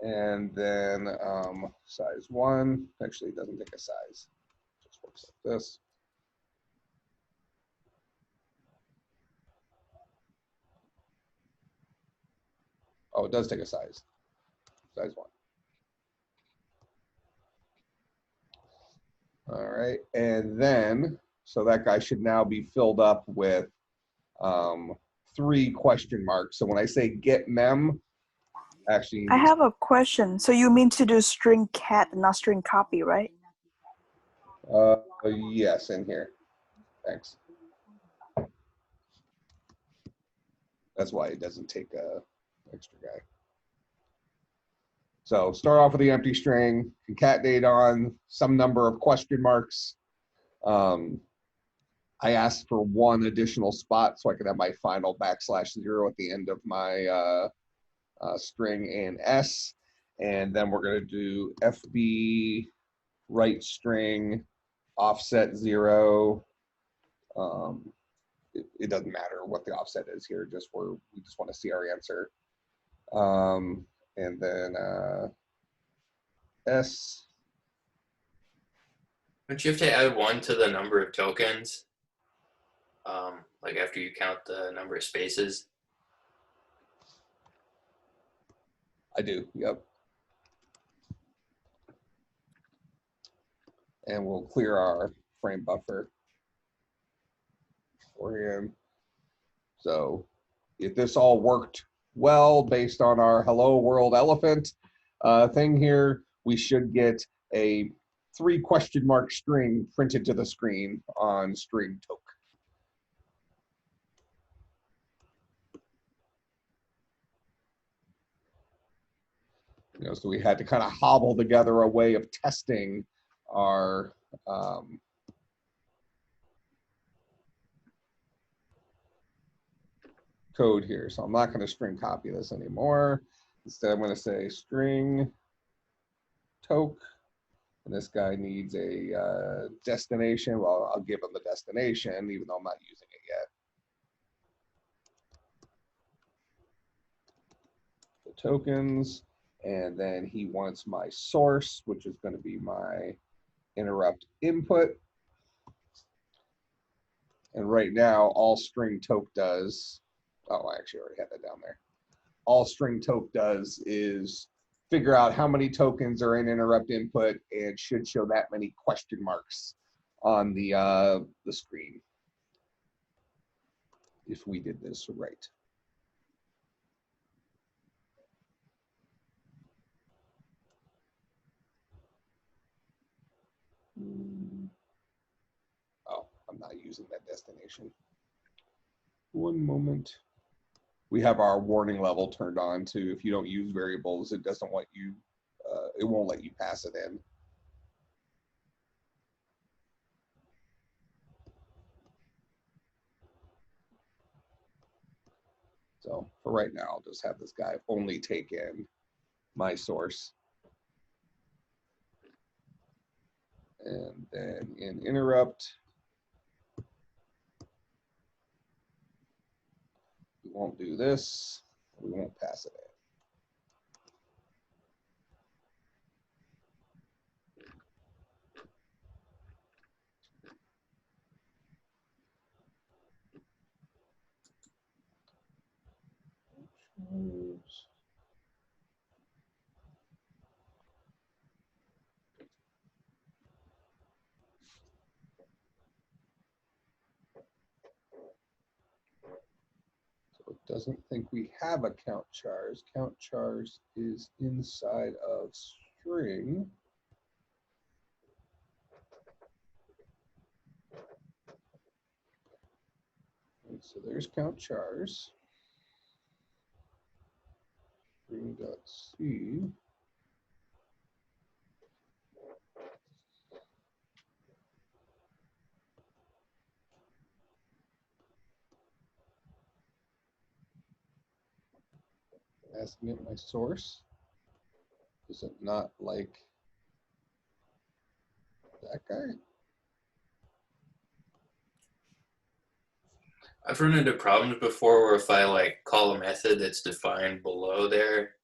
And then size 1, actually it doesn't take a size, just works like this. Oh, it does take a size 1. All right, and then, so that guy should now be filled up with 3 question marks. So when I say get mem, actually, I have a question. So you mean to do string cat, not string copy, right? yes, in here. Thanks. That's why it doesn't take a extra guy. So start off with the empty string, concatenate on some number of question marks. I asked for 1 additional spot so I could have my final \0 at the end of my string and s. And then we're going to do FB right string offset 0. It doesn't matter what the offset is here, just we just want to see our answer. And then s. Don't you have to add 1 to the number of tokens? Like after you count the number of spaces? I do, yep. And we'll clear our frame buffer for him. So if this all worked well based on our hello world elephant thing here, we should get a 3 question mark string printed to the screen on string toke. You know, so we had to kind of hobble together a way of testing our code here. So I'm not going to string copy this anymore. Instead, I'm going to say string toke. And this guy needs a destination. Well, I'll give him the destination, even though I'm not using it yet. The tokens. And then he wants my source, which is going to be my interrupt input. And right now, all string toke does, oh, I actually already had that down there. All string toke does is figure out how many tokens are in interrupt input and should show that many question marks on the screen if we did this right. Oh, I'm not using that destination. One moment. We have our warning level turned on to if you don't use variables, it doesn't want you, it won't let you pass it in. So for right now, I'll just have this guy only take in my source. And then in interrupt, we won't do this. We won't pass it in. So it doesn't think we have a count chars. Count chars is inside of string. And so there's count chars. String.c. Asking it my source. Is it not like that guy? I've run into problems before where if I like call a method that's defined below there,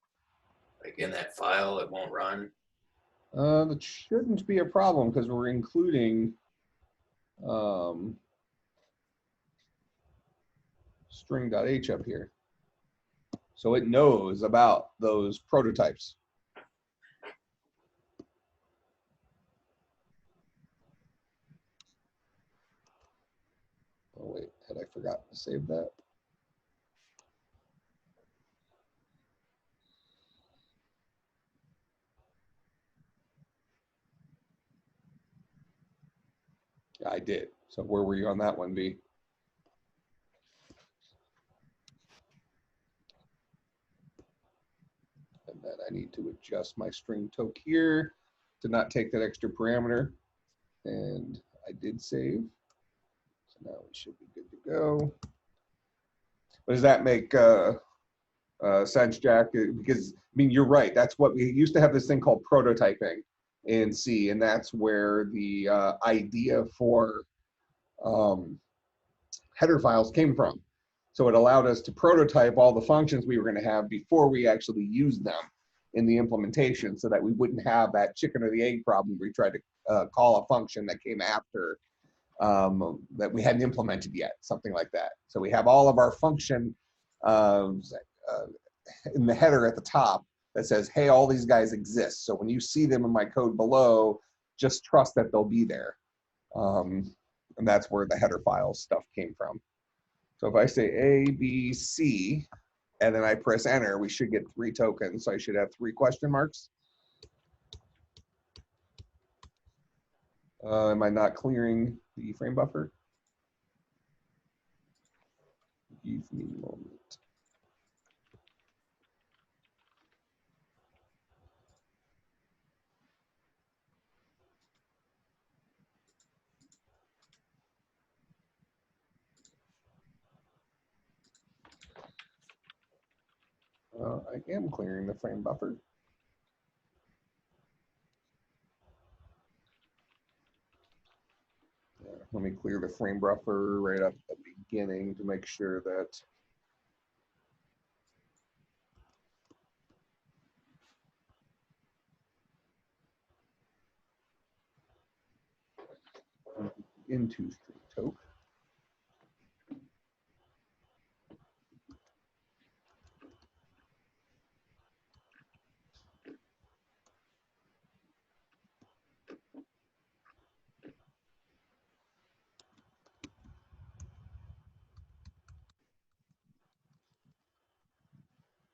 like in that file, it won't run. That shouldn't be a problem because we're including string.h up here. So it knows about those prototypes. Oh wait, had I forgotten to save that? Yeah, I did. So where were you on that one, B? And then I need to adjust my string toke here to not take that extra parameter. And I did save. So now we should be good to go. But does that make sense, Jack? Because, I mean, you're right. That's what we used to have, this thing called prototyping in C, and that's where the idea for header files came from. So it allowed us to prototype all the functions we were going to have before we actually used them in the implementation, so that we wouldn't have that chicken or the egg problem where we tried to call a function that came after that we hadn't implemented yet, something like that. So we have all of our function in the header at the top that says, hey, all these guys exist. So when you see them in my code below, just trust that they'll be there. And that's where the header file stuff came from. So if I say A, B, C, and then I press enter, we should get 3 tokens. So I should have 3 question marks. Am I not clearing the frame buffer? Give me a moment. I am clearing the frame buffer. Yeah, let me clear the frame buffer right up at the beginning to make sure that into string toke.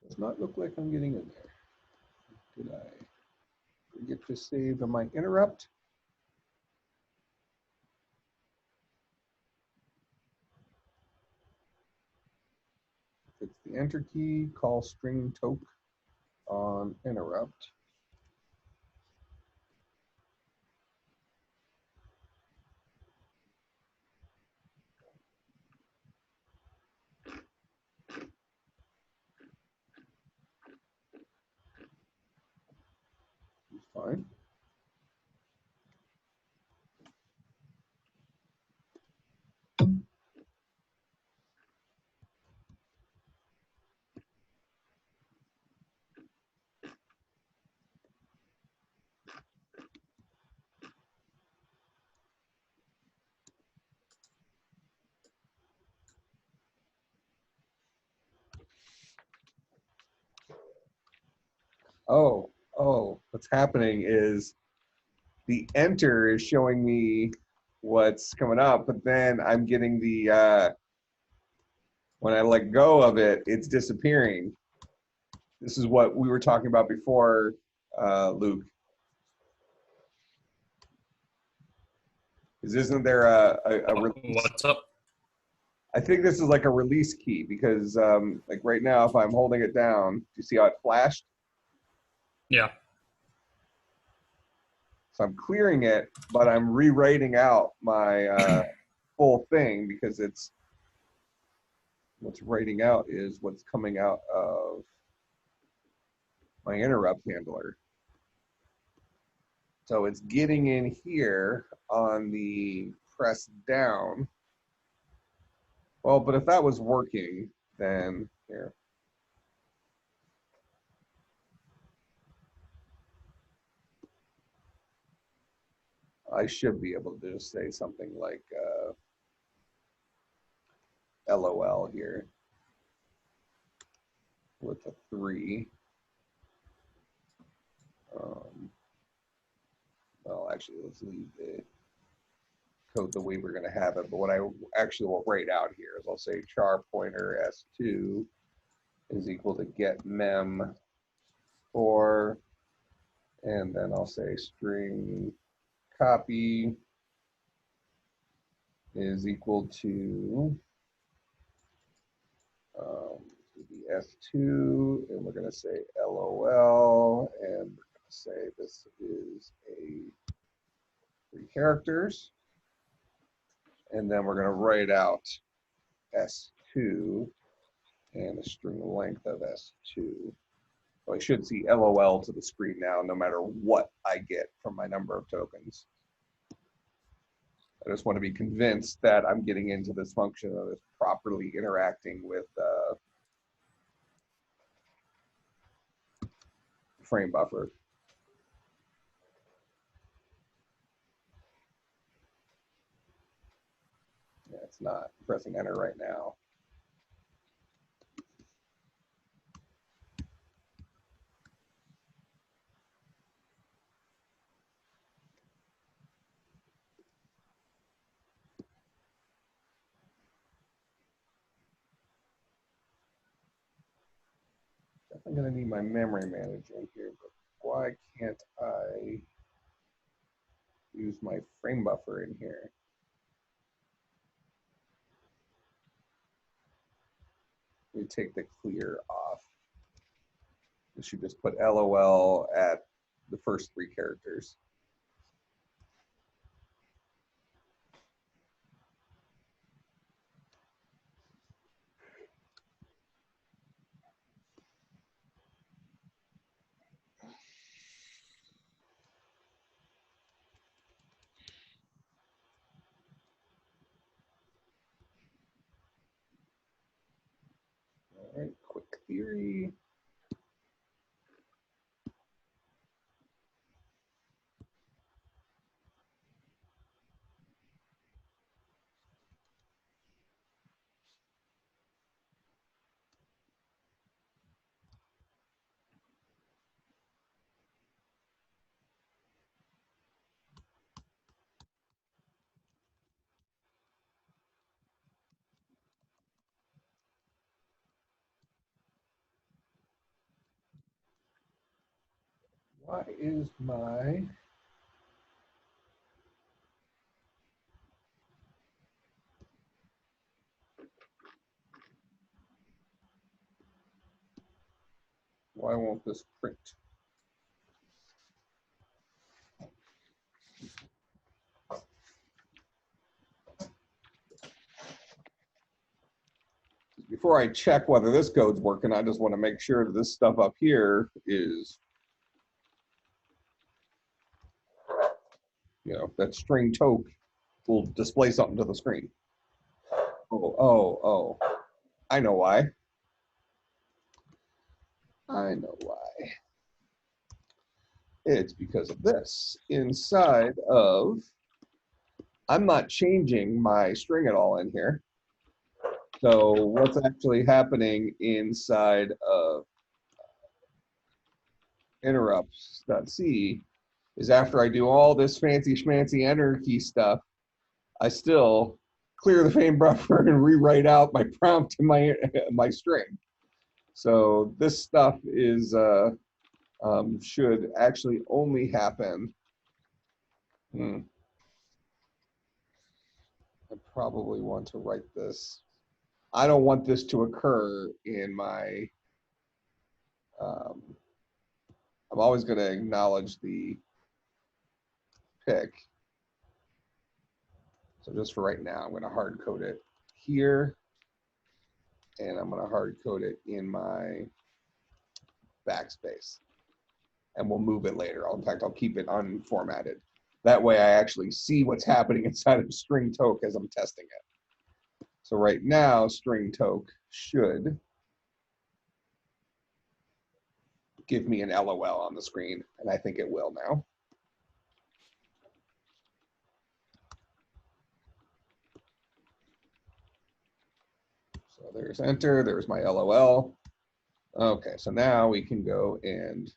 Does not look like I'm getting in there. Did I forget to save my interrupt? It's the enter key, call string toke on interrupt. Fine. oh, what's happening is the enter is showing me what's coming up, but then I'm getting the, when I let go of it, it's disappearing. This is what we were talking about before, Luke. Isn't there a release? What's up? I think this is like a release key because like right now, if I'm holding it down, do you see how it flashed? Yeah. So I'm clearing it, but I'm rewriting out my full thing because it's what's writing out is what's coming out of my interrupt handler. So it's getting in here on the press down. Well, but if that was working, then here. I should be able to just say something like LOL here with a 3. Well, actually, let's leave the code the way we're going to have it. But what I actually will write out here is I'll say char pointer s2 is equal to get mem 4, and then I'll say string copy is equal to the S2, and we're going to say LOL, and we're going to say this is a 3 characters, and then we're going to write out S2 and a string length of S2. So I should see LOL to the screen now, no matter what I get from my number of tokens. I just want to be convinced that I'm getting into this function that is properly interacting with frame buffer. Yeah, it's not. I'm pressing enter right now. I'm going to need my memory manager in here, but why can't I use my frame buffer in here? Let me take the clear off. We should just put LOL at the first 3 characters. All right, quick theory. Why is my why won't this print? Before I check whether this code's working, I just want to make sure that this stuff up here is, you know, that string toke will display something to the screen. Oh, I know why. I know why. It's because of this. Inside of, I'm not changing my string at all in here. So what's actually happening inside of interrupts.c is after I do all this fancy schmancy enter key stuff, I still clear the frame buffer and rewrite out my prompt and my string. So this stuff is should actually only happen. I probably want to write this. I don't want this to occur in my. I'm always going to acknowledge the pick. So just for right now, I'm going to hard code it here, and I'm going to hard code it in my backspace, and we'll move it later. In fact, I'll keep it unformatted. That way I actually see what's happening inside of string toke as I'm testing it. So right now, string toke should give me an LOL on the screen, and I think it will now. So there's enter, there's my LOL. Okay, so now we can go and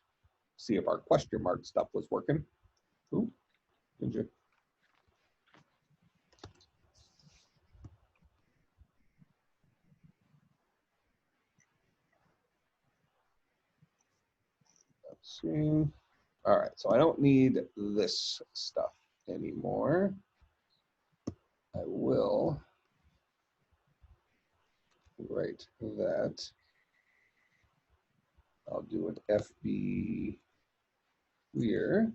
see if our question mark stuff was working. Ooh, did you? Let's see. All right, so I don't need this stuff anymore. I will write that. I'll do an FB clear.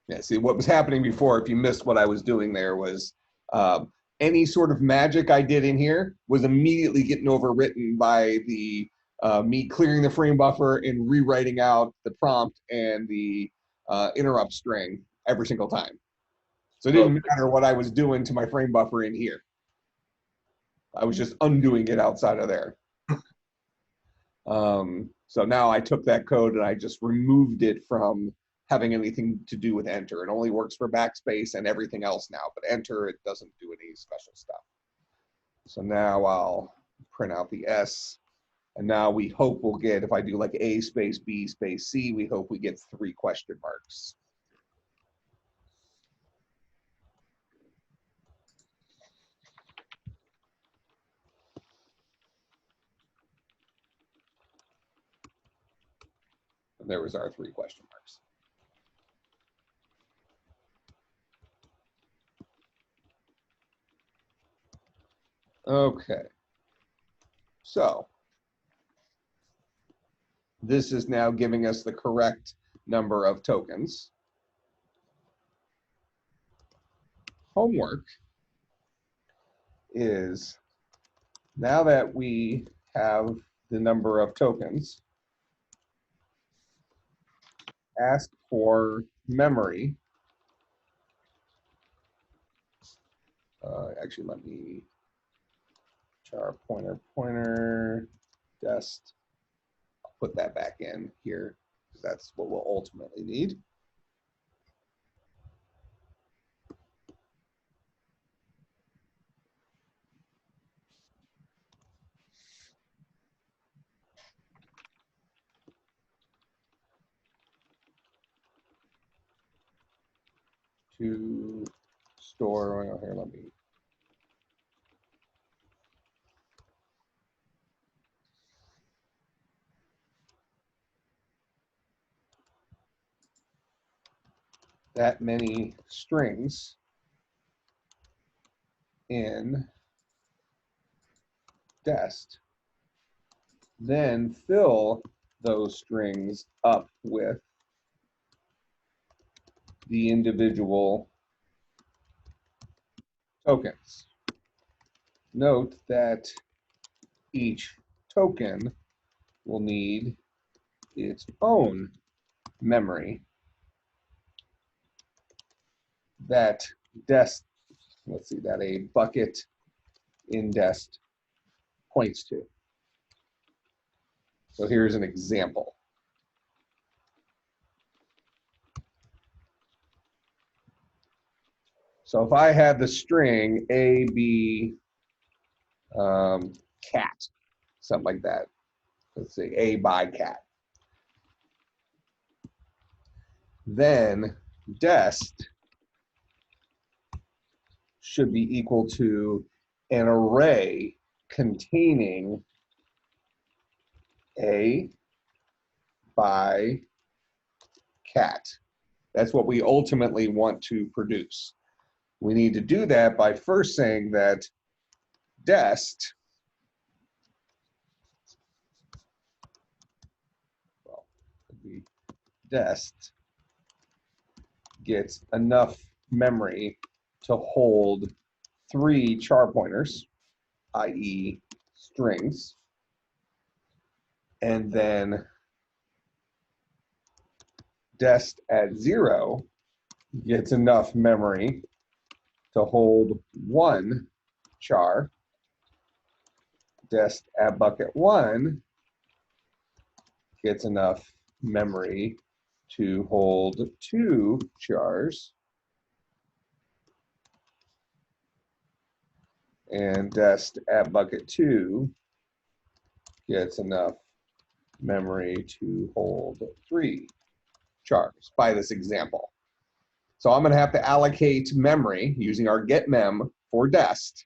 Yeah, see what was happening before, if you missed what I was doing there, was any sort of magic I did in here was immediately getting overwritten by the me clearing the frame buffer and rewriting out the prompt and the interrupt string every single time. So it didn't matter what I was doing to my frame buffer in here. I was just undoing it outside of there. So now I took that code and I just removed it from having anything to do with enter. It only works for backspace and everything else now, but enter, it doesn't do any special stuff. So now I'll print out the S, and now we hope we'll get, if I do like A space B space C, we hope we get 3 question marks. And there was our 3 question marks. Okay, so this is now giving us the correct number of tokens. Homework is, now that we have the number of tokens, ask for memory. Actually, let me char pointer dest. I'll put that back in here because that's what we'll ultimately need. To store, oh, here, let me. That many strings in dest, then fill those strings up with the individual tokens. Note that each token will need its own memory that dest, let's see, that a bucket in dest points to. So here's an example. So if I had the string A, B, cat, something like that. Let's say A by cat. Then dest should be equal to an array containing A by cat. That's what we ultimately want to produce. We need to do that by first saying that dest, well, could be dest gets enough memory to hold 3 char pointers, i.e. strings, and then dest at 0 gets enough memory to hold 1 char. Dest at bucket 1 gets enough memory to hold 2 chars. And dest at bucket 2 gets enough memory to hold 3 chars by this example. So I'm going to have to allocate memory using our getMem for dest.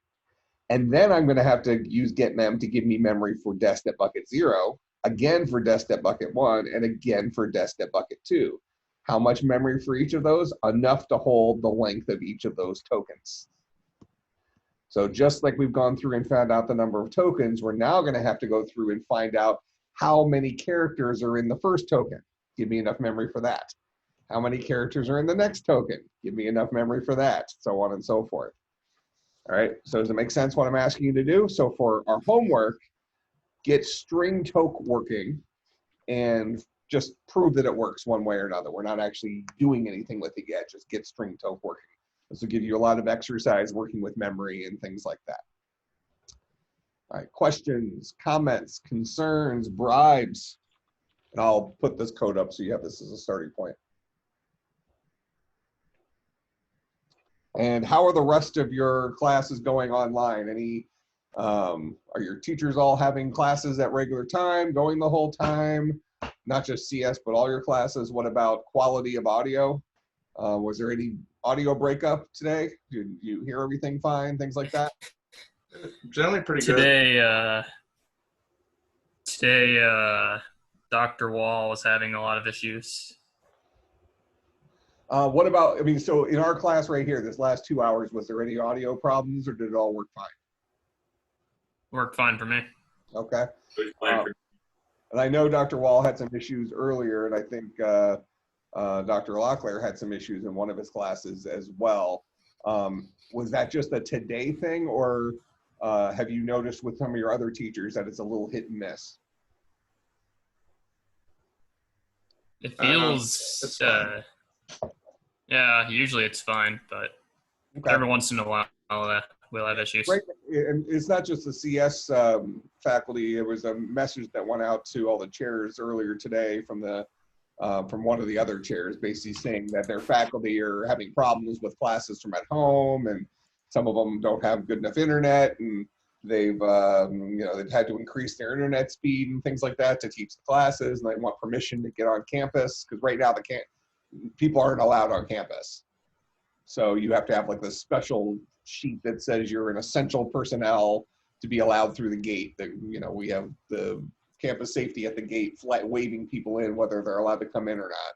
And then I'm going to have to use getMem to give me memory for dest at bucket 0, again for dest at bucket 1, and again for dest at bucket 2. How much memory for each of those? Enough to hold the length of each of those tokens. So just like we've gone through and found out the number of tokens, we're now going to have to go through and find out how many characters are in the first token. Give me enough memory for that. How many characters are in the next token? Give me enough memory for that, so on and so forth. All right, so does it make sense what I'm asking you to do? So for our homework, get string toke working and just prove that it works one way or another. We're not actually doing anything with it yet, just get string toke working. This will give you a lot of exercise working with memory and things like that. All right, questions, comments, concerns, bribes. And I'll put this code up so you have this as a starting point. And how are the rest of your classes going online? Any, are your teachers all having classes at regular time, going the whole time? Not just CS, but all your classes. What about quality of audio? Was there any audio breakup today? Did you hear everything fine? Things like that? Generally pretty good. Today, Dr. Wall was having a lot of issues. What about, I mean, so in our class right here, this last 2 hours, was there any audio problems or did it all work fine? Worked fine for me. Okay. And I know Dr. Wall had some issues earlier, and I think Dr. Locklear had some issues in one of his classes as well. Was that just a today thing, or have you noticed with some of your other teachers that it's a little hit and miss? It feels, it's fine. yeah, usually it's fine, but Okay. every once in a while we'll have issues. Right, and it's not just the CS faculty. It was a message that went out to all the chairs earlier today from the from one of the other chairs, basically saying that their faculty are having problems with classes from at home, and some of them don't have good enough internet, and they've you know, they've had to increase their internet speed and things like that to teach the classes, and they want permission to get on campus because right now people aren't allowed on campus. So you have to have like this special sheet that says you're an essential personnel to be allowed through the gate. That, you know, we have the campus safety at the gate waving people in whether they're allowed to come in or not.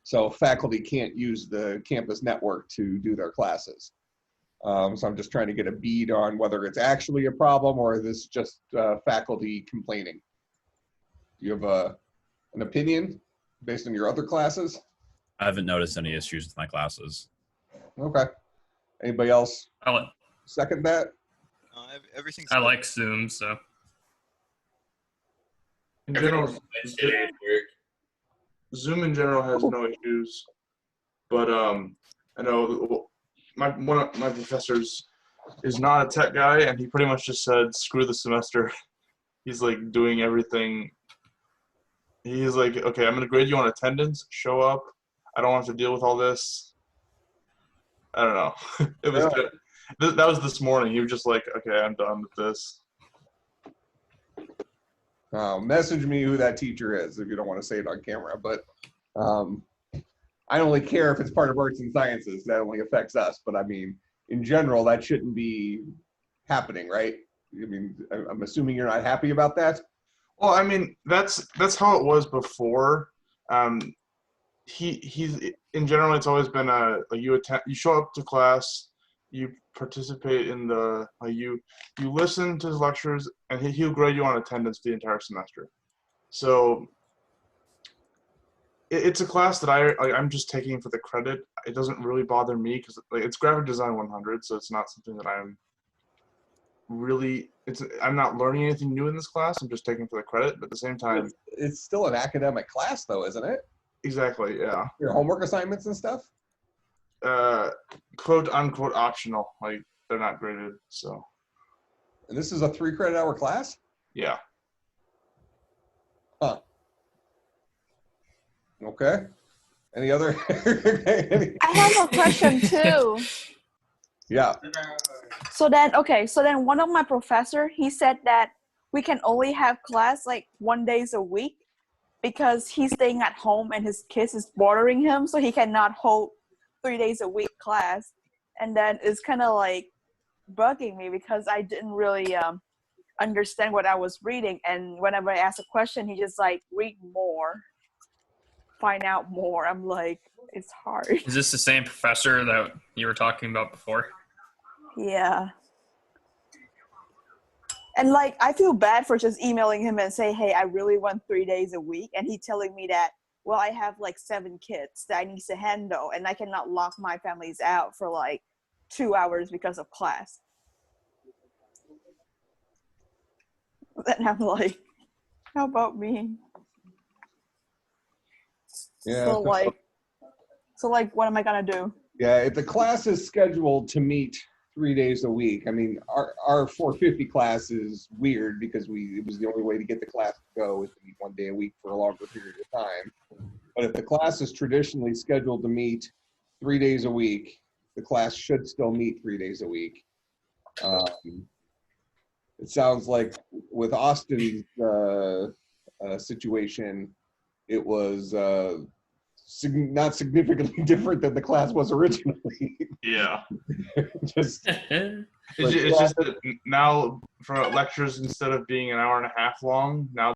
So faculty can't use the campus network to do their classes. So I'm just trying to get a bead on whether it's actually a problem or is this just faculty complaining. Do you have an opinion based on your other classes? I haven't noticed any issues with my classes. Okay. Anybody else I second that? Everything's I good. like Zoom, so In general, Today at work. Zoom in general has no issues, but I know one of my professors is not a tech guy, and he pretty much just said, "Screw the semester." He's like doing everything. He's like, "Okay, I'm gonna grade you on attendance. Show up. I don't have to deal with all this." I don't know. It was good. That was this morning. He was just like, "Okay, I'm done with this." Message me who that teacher is if you don't want to say it on camera. But I only care if it's part of arts and sciences. That only affects us. But I mean, in general, that shouldn't be happening, right? I mean, I'm assuming you're not happy about that. Well, I mean, that's how it was before. He's in general, it's always been you show up to class, you participate in the you listen to his lectures, and he'll grade you on attendance the entire semester. So it's a class that I'm just taking for the credit. It doesn't really bother me because it's graphic design 100, so it's not something that I'm not learning anything new in this class. I'm just taking for the credit, but at the same time, It's still an academic class, though, isn't it? exactly, yeah. Your homework assignments and stuff. Quote unquote optional. Like they're not graded, so And this is a 3 credit hour class. yeah. Huh. Okay. Any other? I have a question too. Yeah. So then one of my professor, he said that we can only have class like 1 day a week because he's staying at home and his kids is bothering him, so he cannot hold 3 days a week class. And then it's kind of like bugging me because I didn't really understand what I was reading. And whenever I ask a question, he just like, read more, find out more. I'm like, it's hard. Is this the same professor that you were talking about before? Yeah. And like, I feel bad for just emailing him and say, hey, I really want 3 days a week. And he telling me that, well, I have like 7 kids that I need to handle and I cannot lock my families out for like 2 hours because of class. And I'm like, how about me? Yeah. So like, what am I gonna do? Yeah. If the class is scheduled to meet 3 days a week, I mean, our 450 class is weird because it was the only way to get the class to go was to meet 1 day a week for a longer period of time. But if the class is traditionally scheduled to meet 3 days a week, the class should still meet 3 days a week. It sounds like with Austin's situation, it was not significantly different than the class was originally. Yeah. Just It's just that now for lectures, instead of being an hour and a half long, now